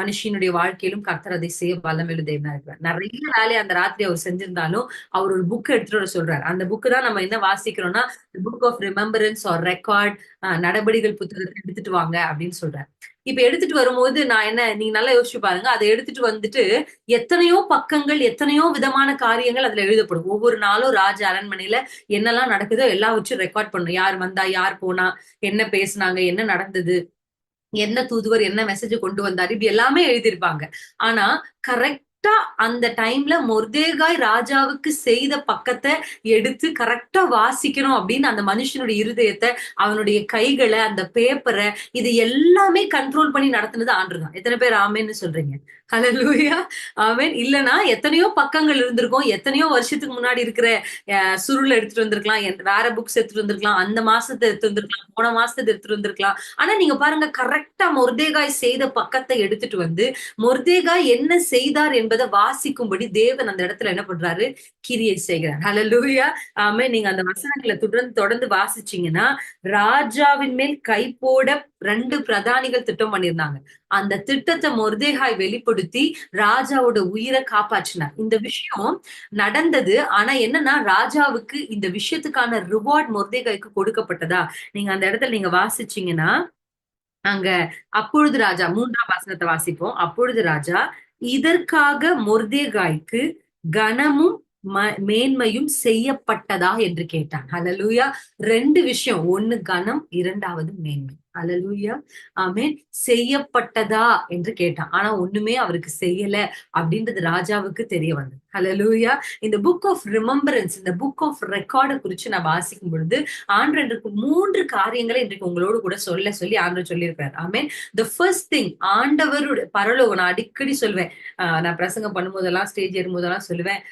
மனுஷனுடைய வாழ்க்கையிலும் கர்த்தர் அதை செய்ய வல்லமையுள்ள தேவனா இருக்கிறார். நிறைய வேலையை அந்த ராத்திரி அவர் செஞ்சிருந்தாலும் அவர் ஒரு புக் எடுத்துட்டு வர சொல்றாரு. அந்த புக்கு தான் நம்ம என்ன வாசிக்கிறோம்னா book of remembrance or record, நடபடிகள் புத்தகத்தை எடுத்துட்டு வாங்க அப்படின்னு சொல்றாரு. இப்ப எடுத்துட்டு வரும்போது நான் என்ன, நீங்க நல்லா யோசிச்சு பாருங்க. அதை எடுத்துட்டு வந்துட்டு எத்தனையோ பக்கங்கள், எத்தனையோ விதமான காரியங்கள் அதுல எழுதப்படும். ஒவ்வொரு நாளும் ராஜ அரண்மனையில என்னெல்லாம் நடக்குதோ எல்லாவற்றையும் ரெக்கார்ட் பண்ணும். யார் வந்தா, யார் போனா, என்ன பேசுனாங்க, என்ன நடந்தது, என்ன தூதுவர் என்ன மெசேஜ் கொண்டு வந்தாரு இப்படி எல்லாமே எழுதியிருப்பாங்க. ஆனா கரெக்டா அந்த டைம்ல மொர்தேகாய் ராஜாவுக்கு செய்த பக்கத்தை எடுத்து கரெக்டா வாசிக்கணும் அப்படின்னு அந்த மனுஷனுடைய இருதயத்தை, அவனுடைய கைகளை, அந்த பேப்பரை, இது எல்லாமே கண்ட்ரோல் பண்ணி நடத்துனது ஆண்டவர்தான். எத்தனை பேர் ஆமென்னு சொல்றீங்க? ஹல்லேலூயா. ஆமென். இல்லனா எத்தனையோ பக்கங்கள் இருந்திருக்கும். எத்தனையோ வருஷத்துக்கு முன்னாடி இருக்கிற சுருள் எடுத்துட்டு வந்திருக்கலாம். வேற புக்ஸ் எடுத்துட்டு வந்திருக்கலாம். அந்த மாசத்தை எடுத்துட்டு வந்திருக்கலாம். போன மாசத்தை எடுத்துட்டு வந்திருக்கலாம். ஆனா நீங்க பாருங்க, கரெக்டா மொர்தேகாய் செய்த பக்கத்தை எடுத்துட்டு வந்து மொர்தேகாய் என்ன செய்தார் என்பதை வாசிக்கும்படி தேவன் அந்த இடத்துல என்ன பண்றாரு? கிரியை செய்கிறார். ஹல்லேலூயா. ஆமென். நீங்க அந்த வசனங்களை தொடர்ந்து தொடர்ந்து வாசிச்சீங்கன்னா, ராஜாவின் மேல் கை போட 2 பிரதானிகள் திட்டம் பண்ணியிருந்தாங்க. அந்த திட்டத்தை மொர்தேகாய் வெளிப்படுத்தி ராஜாவோட உயிரை காப்பாற்றினார். இந்த விஷயம் நடந்தது. ஆனா என்னன்னா, ராஜாவுக்கு இந்த விஷயத்துக்கான ரிவார்ட் மொர்தேகாய்க்கு கொடுக்கப்பட்டதா? நீங்க அந்த இடத்துல நீங்க வாசிச்சீங்கன்னா, அங்க அப்பொழுது ராஜா 3ஆம் வசனத்தை வாசிப்போம். அப்பொழுது ராஜா, இதற்காக மொர்தேகாய்க்கு கனமும் மேன்மையும் செய்யப்பட்டதா என்று கேட்டான். ஹல்லேலூயா. 2 விஷயம். ஒண்ணு கனம், 2வது மேன்மை. ஹல்லேலூயா. ஆமென். செய்யப்பட்டதா என்று கேட்டான். ஆனா ஒண்ணுமே அவருக்கு செய்யல அப்படின்றது ராஜாவுக்கு தெரிய வந்தது. ஹல்லேலூயா. இந்த புக் ஆஃப் ரிமெம்பரன்ஸ், இந்த புக் ஆஃப் ரெக்கார்டை குறிச்சு நான் வாசிக்கும் பொழுது ஆண்டவர் 3 காரியங்களை இன்றைக்கு உங்களோடு கூட சொல்ல சொல்லி ஆண்டவர் சொல்லியிருக்காரு. ஆமென். த ஃபர்ஸ்ட் திங், ஆண்டவருடைய பரலோகம். நான் அடிக்கடி சொல்வேன், நான் பிரசங்கம் பண்ணும்போதெல்லாம், ஸ்டேஜ் ஏறும்போதெல்லாம் சொல்லுவேன்,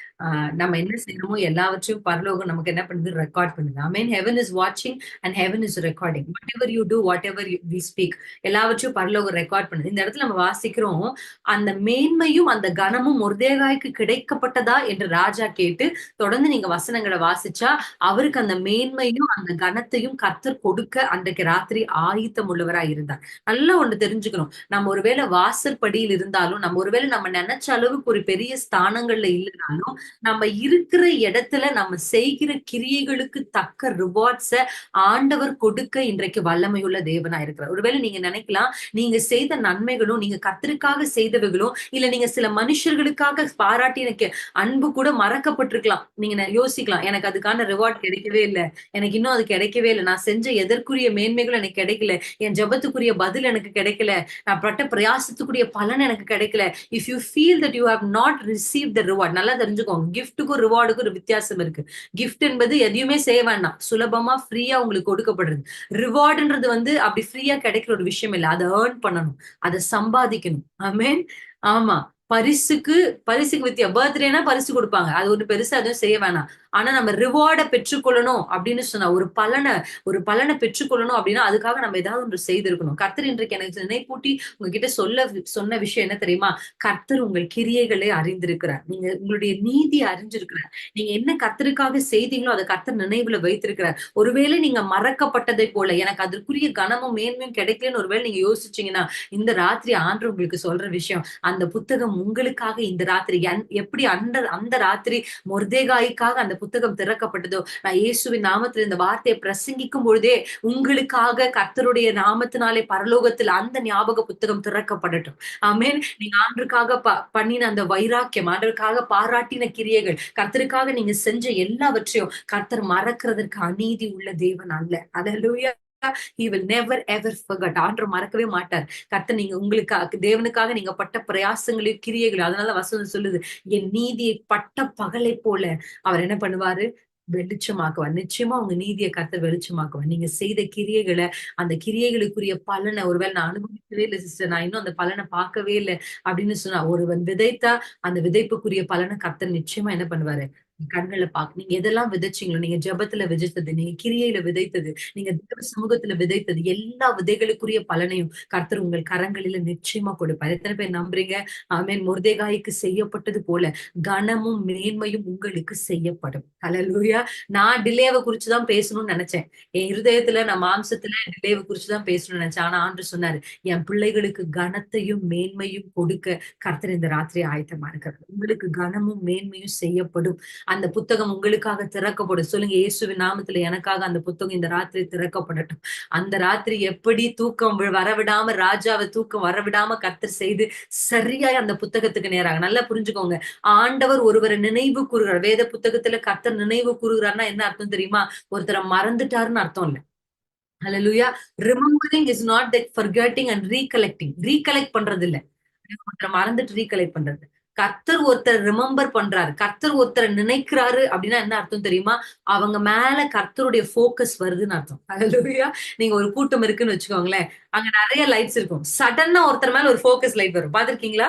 நம்ம என்ன செய்யணுமோ எல்லாவற்றையும் பரலோகம் நமக்கு என்ன பண்ணுது? ரெக்கார்ட் பண்ணுது. ஆமென். ஹெவன் இஸ் வாட்சிங் and heaven is recording. Whatever you do, whatever we speak, எல்லாவற்றையும் பரலோகம் ரெக்கார்ட் பண்ணுது. இந்த இடத்துல நம்ம வாசிக்கிறோம், அந்த மேன்மையும் அந்த கனமும் மொர்தேகாய்க்கு கிடைக்கப்பட்டதா என்று ராஜா கேட்டு, தொடர்ந்து நீங்க வசனங்களை வாசிச்சா அவருக்கு அந்த மேன்மையும் அந்த கனத்தையும் கர்த்தர் கொடுக்க அன்றைக்கு ராத்திரி ஆயத்தம் உள்ளவராய் இருந்தார். நல்லா ஒண்ணு தெரிஞ்சுக்கணும், நம்ம ஒருவேளை வாசற்படியில் இருந்தாலும், நம்ம ஒருவேளை நம்ம நினைச்ச அளவுக்கு ஒரு பெரிய ஸ்தானங்கள்ல இல்லைனாலும், நம்ம இருக்கிற இடத்துல நம்ம செய்கிற கிரியைகளுக்கு தக்க ரிவார்ட்ஸ ஆண்டவர் கொடுக்க இன்றைக்கு வல்லமையுள்ள தேவனா இருக்கிறார். ஒருவேளை நீங்க நினைக்கலாம், நீங்க செய்த நன்மைகளும், நீங்க கர்த்தருக்காக செய்தவைகளும், இல்ல நீங்க சில மனுஷர்களுக்காக பாராட்டின அன்பு கூட மறக்கப்பட்டிருக்கலாம். நீங்க யோசிக்கலாம், எனக்கு அதுக்கான ரிவார்ட் கிடைக்கவே இல்ல, எனக்கு இன்னும் அது கிடைக்கவே இல்ல, நான் செஞ்ச எதற்குரிய மேன்மைகள் எனக்கு கிடைக்கல, என் ஜெபத்துக்குரிய பதில் எனக்கு கிடைக்கல, நான் பட்ட பிரயாசத்துக்குரிய பலன் எனக்கு கிடைக்கல. If you feel that you have not receive the reward, நல்லா தெரிஞ்சுக்கோங்க, கிஃப்ட்டுக்கும் ரிவார்டுக்கும் ஒரு வித்தியாசம் இருக்கு. கிஃப்ட் என்பது எதையுமே செய்ய வேண்டாம், சுலபமா ஃப்ரீயா உங்களுக்கு கொடுக்கப்படுறது. ரிவார்டுன்றது வந்து அப்படி ஃப்ரீயா கிடைக்கிற ஒரு விஷயம் இல்ல, அதை ஏர்ன் பண்ணணும், அதை சம்பாதிக்கணும். ஆமென். ஆமா. பரிசுக்கு வித்தியா, பர்த்டேனா பரிசு கொடுப்பாங்க, அது ஒரு பெருசா எதுவும் செய்ய வேணாம். ஆனா நம்ம ரிவார்டை பெற்றுக்கொள்ளணும் அப்படின்னு சொன்னா, ஒரு பலனை பெற்றுக்கொள்ளணும் அப்படின்னா அதுக்காக நம்ம ஏதாவது ஒன்று செய்திருக்கணும். கர்த்தர் இன்றைக்கு எனக்கு நினைப்பூட்டி உங்ககிட்ட சொன்ன விஷயம் என்ன தெரியுமா? கர்த்தர் உங்கள் கிரியைகளை அறிந்திருக்கிறார். நீங்க உங்களுடைய நீதியை அறிஞ்சிருக்கிறார். நீங்க என்ன கர்த்தருக்காக செய்தீங்களோ அதை கர்த்தர் நினைவுல வைத்திருக்கிறார். ஒருவேளை நீங்க மறக்கப்பட்டதை போல, எனக்கு அதற்குரிய கனமும் மேன்மையும் கிடைக்கலன்னு ஒருவேளை நீங்க யோசிச்சீங்கன்னா, இந்த ராத்திரி ஆண்டவர் உங்களுக்கு சொல்ற விஷயம், அந்த புத்தகம் உங்களுக்காக இந்த ராத்திரி எப்படி அந்த அந்த ராத்திரி மொர்தேகாய்க்காக அந்த புத்தகம் திறக்கப்பட்டதோ, நான் இயேசுவின் நாமத்தில் இந்த வார்த்தையை பிரசங்கிக்கும் பொழுதே உங்களுக்காக கர்த்தருடைய நாமத்தினாலே பரலோகத்தில் அந்த ஞாபக புத்தகம் திறக்கப்படட்டும். ஆமென். நீங்க ஆண்டருக்காக பண்ணின அந்த வைராக்கியம், ஆண்டருக்காக பாராட்டின கிரியைகள், கர்த்தருக்காக நீங்க செஞ்ச எல்லாவற்றையும் கர்த்தர் மறக்கிறதற்கு அநீதி உள்ள தேவன் அல்ல. அல்லேலூயா. He will never ever forget. ஆண்டவர் மறக்கவே மாட்டார். கர்த்தர் நீங்க உங்களுக்காக, தேவனுக்காக நீங்க பட்ட பிரயாசங்களையும் கிரியைகளையும், அதனால வசனம் சொல்லுது, என் நீதியை பட்ட பகலை போல அவர் என்ன பண்ணுவாரு? வெளிச்சமாக்குவார். நிச்சயமா உங்க நீதியை கர்த்தர் வெளிச்சமாக்குவார். நீங்க செய்த கிரியைகளை, அந்த கிரியைகளுக்குரிய பலனை, ஒருவேளை நான் அனுபவிக்கவே இல்லை சிஸ்டர், நான் இன்னும் அந்த பலனை பார்க்கவே இல்லை அப்படின்னு சொன்னா, ஒருவன் விதைத்தா அந்த விதைப்புக்குரிய பலனை கர்த்தர் நிச்சயமா என்ன பண்ணுவாரு? கண்களை பார்க்க. நீங்க எதெல்லாம் விதைச்சீங்களோ, நீங்க ஜெபத்துல விதைத்தது, நீங்க கிரியையில விதைத்தது, நீங்க தேவ சமூகத்துல விதைத்தது, எல்லா விதைகளுக்குரிய பலனையும் கர்த்தர் உங்கள் கரங்களில நிச்சயமா கொடுப்பார். எத்தனை பேர் நம்புறீங்க? ஆமென். மொர்தேகாய்க்கு செய்யப்பட்டது போல கனமும் மேன்மையும் உங்களுக்கு செய்யப்படும். ஹல்லேலூயா. நான் டிலேவை குறிச்சுதான் பேசணும்னு நினைச்சேன். என் இருதயத்துல, நான் மாம்சத்துல டிலேவை குறிச்சுதான் பேசணும்னு நினைச்சேன். ஆனா ஆண்டவர் சொன்னாரு, என் பிள்ளைகளுக்கு கனத்தையும் மேன்மையும் கொடுக்க கர்த்தர் இந்த ராத்திரி ஆயத்தமா இருக்கிறார். உங்களுக்கு கனமும் மேன்மையும் செய்யப்படும். அந்த புத்தகம் உங்களுக்காக திறக்கப்படும். சொல்லுங்க, இயேசுவின் நாமத்துல எனக்காக அந்த புத்தகம் இந்த ராத்திரி திறக்கப்படட்டும். அந்த ராத்திரி எப்படி தூக்கம் வரவிடாம, ராஜாவை தூக்கம் வரவிடாம கர்த்தர் செய்து சரியாய் அந்த புத்தகத்துக்கு நேராக, நல்லா புரிஞ்சுக்கோங்க, ஆண்டவர் ஒருவரை நினைவு கூறுகிறார். வேத புத்தகத்துல கர்த்தர் நினைவு கூறுகிறார்னா என்ன அர்த்தம் தெரியுமா? ஒருத்தரை மறந்துட்டாருன்னு அர்த்தம் இல்ல. ஹalleluya. Remembering is not that forgetting and recollecting. Recollect பண்றது இல்ல. ஒருத்தரை மறந்துட்டு ரீகலெக்ட் பண்றது. கர்த்தர் ஒருத்தர் ரிமெம்பர் பண்றாரு. கர்த்தர் ஒருத்தரை நினைக்கிறாரு அப்படின்னா என்ன அர்த்தம் தெரியுமா? அவங்க மேல கர்த்தருடைய ஃபோக்கஸ் வருதுன்னு அர்த்தம். ஹalleluya. நீங்க ஒரு கூட்டம் இருக்குன்னு வச்சுக்கோங்களேன். அங்க நெறைய லைட்ஸ் இருக்கும். சடனா ஒருத்தர் மேல ஒரு ஃபோக்கஸ் லைட் வரும். பார்த்திருக்கீங்களா?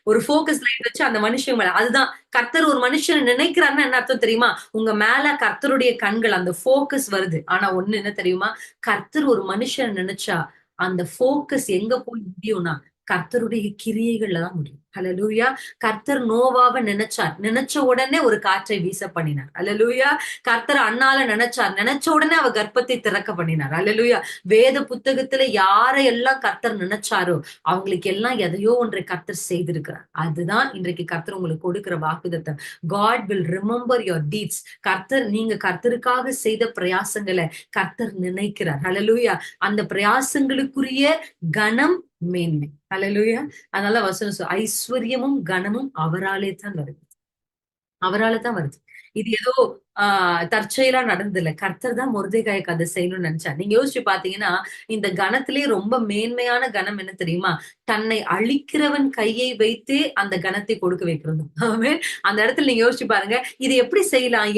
ஒரு ஃபோக்கஸ் லைட் வச்சு அந்த மனுஷன் மேல அதுதான் கர்த்தர் ஒரு மனுஷனை நினைக்கிறாருன்னா என்ன அர்த்தம் தெரியுமா? உங்க மேல கர்த்தருடைய கண்கள் அந்த ஃபோக்கஸ் வருது. ஆனா ஒண்ணு என்ன தெரியுமா? கர்த்தர் ஒரு மனுஷனை நினைச்சா அந்த ஃபோக்கஸ் எங்க போய் முடியும்னா கர்த்தருடைய கிரியைகள்ல தான் முடியும். ஹalleluya. கர்த்தர் நோவாவ நினைச்சார். நினைச்ச உடனே ஒரு காற்றை வீச பண்ணினார். ஹalleluya. கர்த்தர் அன்னாள நினைச்சார். நினைச்ச உடனே அவ கர்ப்பத்தை திறக்க பண்ணினார். ஹalleluya. வேத புத்தகத்துல யாரையெல்லாம் கர்த்தர் நினைச்சாரோ அவங்களுக்கு எல்லாம் எதையோ ஒன்றை கர்த்தர் செய்திருக்கிறார். அதுதான் இன்றைக்கு கர்த்தர் உங்களுக்கு கொடுக்கிற வாக்குத்தத்தம். God will remember your deeds. நீங்க கர்த்தருக்காக செய்த பிரயாசங்களை கர்த்தர் நினைக்கிறார். ஹalleluya. அந்த பிரயாசங்களுக்குரிய கனம் மேன்மை. ஹalleluya. அதனால வசனம் ஐஸ்வர்யமும் கனமும் அவராலே தான் வருது. அவரால தான் வருது. இது ஏதோ தற்செயலா நடந்ததில்ல. கர்த்தர் தான் மொர்தெகாய்க்கு அத செய்யணும்னு நெனச்சார். நீங்க யோசிச்சு பார்த்தீங்கன்னா, இந்த கணத்திலேயே ரொம்ப மேன்மையான கணம் என்ன தெரியுமா? தன்னை அழிக்கிறவன் கையை வைத்தே அந்த கணத்தை கொடுக்க வைக்கிறது. ஆமென். அந்த இடத்துல நீங்க யோசிச்சு பாருங்க. இது எப்படி செய்யலாம்?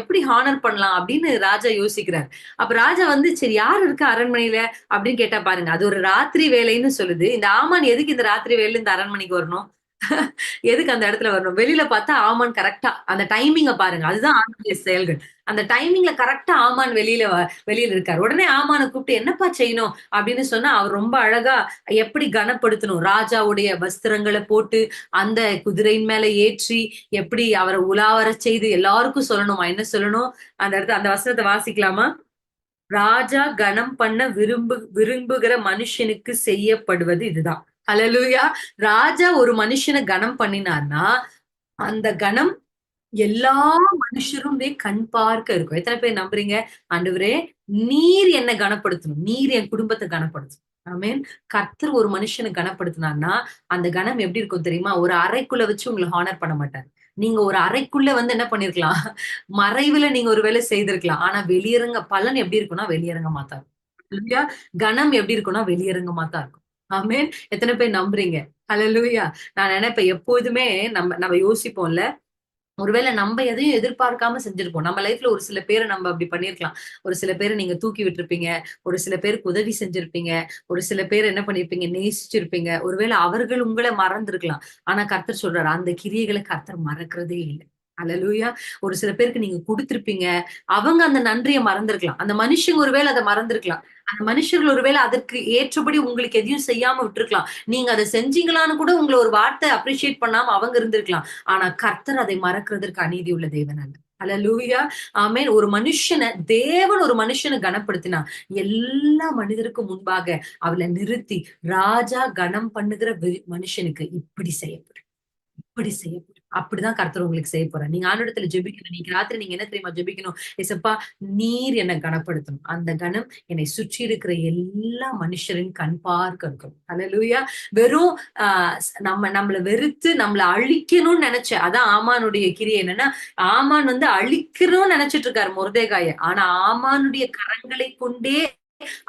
எப்படி ஹானர் பண்ணலாம்? அப்படின்னு ராஜா யோசிக்கிறார். அப்ப ராஜா வந்து சரி யார் இருக்கா அரண்மனையில? அப்படின்னு கேட்டா பாருங்க. அது ஒரு ராத்திரி வேலைன்னு சொல்லுது. இந்த ஆமான் எதுக்கு இந்த ராத்திரி வேலையில இந்த அரண்மனைக்கு வரணும்? எதுக்கு அந்த இடத்துல வரணும்? வெளியில பார்த்தா ஆமான் கரெக்ட்டா அந்த டைமிங்க பாருங்க. அதுதான் ஆண்டவருடைய செயல்கள். அந்த டைமிங்ல கரெக்ட்டா ஆமான் வெளியில இருக்காரு. உடனே ஆமான கூப்பிட்டு என்னப்பா செய்யணும் அப்படின்னு சொன்னா, அவர் ரொம்ப அழகா எப்படி கனப்படுத்தணும். ராஜாவுடைய வஸ்திரங்கள போட்டு, அந்த குதிரையின் மேல ஏற்றி, எப்படி அவர உலா வரச் செய்து எல்லாருக்கும் சொல்லணுமா? என்ன சொல்லணும்? அந்த வசனத்த வாசிக்கலாமா? ராஜா கனம் பண்ண விரும்புகிற மனுஷனுக்கு செய்யப்படுவது இதுதான். ஹalleluya. ராஜா ஒரு மனுஷனை கனம் பண்ணினார்னா, அந்த கனம் எல்லா மனுஷருமே கண் பார்க்க இருக்கும். எத்தனை பேர் நம்புறீங்க? ஆண்டவரே, நீர் என்ன கனப்படுத்தணும். நீர் என் குடும்பத்த கனப்படுத்தணும். ஆமென். கர்த்தர் ஒரு மனுஷனை கனப்படுத்தினார்னா, அந்த கனம் எப்படி இருக்கும் தெரியுமா? ஒரு அறைக்குள்ள வச்சு உங்கள ஹானர் பண்ண மாட்டாரு. நீங்க ஒரு அறைக்குள்ள வந்து என்ன பண்ணிருக்கலாம்? மறைவுல நீங்க ஒரு வேலை செய்திருக்கலாம். ஆனா வெளியரங்க பலன் எப்படி இருக்கும்னா, வெளியரங்கமா தான் இருக்கும். ஹalleluya. கனம் எப்படி இருக்கும்னா, வெளியரங்கமா தான் இருக்கும். ஆமென். எத்தனை பேர் நம்புறீங்க? ஹalleluya. நான் நினைப்பேன் எப்போதுமே நம்ம நம்ம யோசிப்போம்ல. ஒருவேளை நம்ம எதையும் எதிர்பார்க்காம செஞ்சிருப்போம். நம்ம லைஃப்ல ஒரு சில பேர நம்ம அப்படி பண்ணியிருக்கலாம். ஒரு சில பேர நீங்க தூக்கி விட்டுருப்பீங்க. ஒரு சில பேருக்கு உதவி செஞ்சிருப்பீங்க. ஒரு சில பேர் என்ன பண்ணியிருப்பீங்க, நேசிச்சிருப்பீங்க. ஒருவேளை அவர்கள் உங்கள மறந்திருக்கலாம். ஆனா கர்த்தர் சொல்றாரு, அந்த கிரியைகள கர்த்தர் மறக்கிறதே இல்ல. அல்லேலூயா. ஒரு சில பேருக்கு நீங்க குடுத்திருப்பீங்க. அவங்க அந்த நன்றிய மறந்திருக்கலாம். அந்த மனுஷங்க ஒருவேளை அத மறந்திருக்கலாம். அந்த மனுஷர்கள் ஒருவேளை அதற்கு ஏற்றபடி உங்களுக்கு எதையும் செய்யாம விட்டுருக்கலாம். நீங்க அத செஞ்சீங்களான்னு கூட உங்கள ஒரு வார்த்தை அப்ரிஷியேட் பண்ணாம அவங்க இருந்திருக்கலாம். ஆனா கர்த்தர் அதை மறக்கிறதற்கு அநீதி உள்ள தேவன் அல்ல. ஹalleluya. ஆமென். தேவன் ஒரு மனுஷனை கனப்படுத்தினா, எல்லா மனிதருக்கும் முன்பாக அவள நிறுத்தி, ராஜா கனம் பண்ணுகிற மனுஷனுக்கு இப்படி செய்யப்படும். இப்படி செய்யப்படும். அப்படிதான் கர்த்தர் உங்களுக்கு செய்ய போறார். நீங்க ஆண்டவரிடத்துல ஜெபிக்கணும். இன்னைக்கு ராத்திரி நீங்க என்ன தெரியுமா ஜெபிக்கணும்? ஏசப்பா, நீர் என்ன கனப்படுத்தணும். அந்த கனம் என்னை சுற்றி இருக்கிற எல்லா மனுஷரின் கண் பார்க்க இருக்கணும். ஹalleluya. வெறும் அ நம்மள வெறுத்து நம்மள அழிக்கணும்னு நெனச்ச அதான் ஆமானுடைய கிரியை என்னன்னா, ஆமான் வந்து அழிக்கணும்னு நெனச்சிட்டு இருக்காரு மொர்தெகாய. ஆனா ஆமானுடைய கரங்களை கொண்டே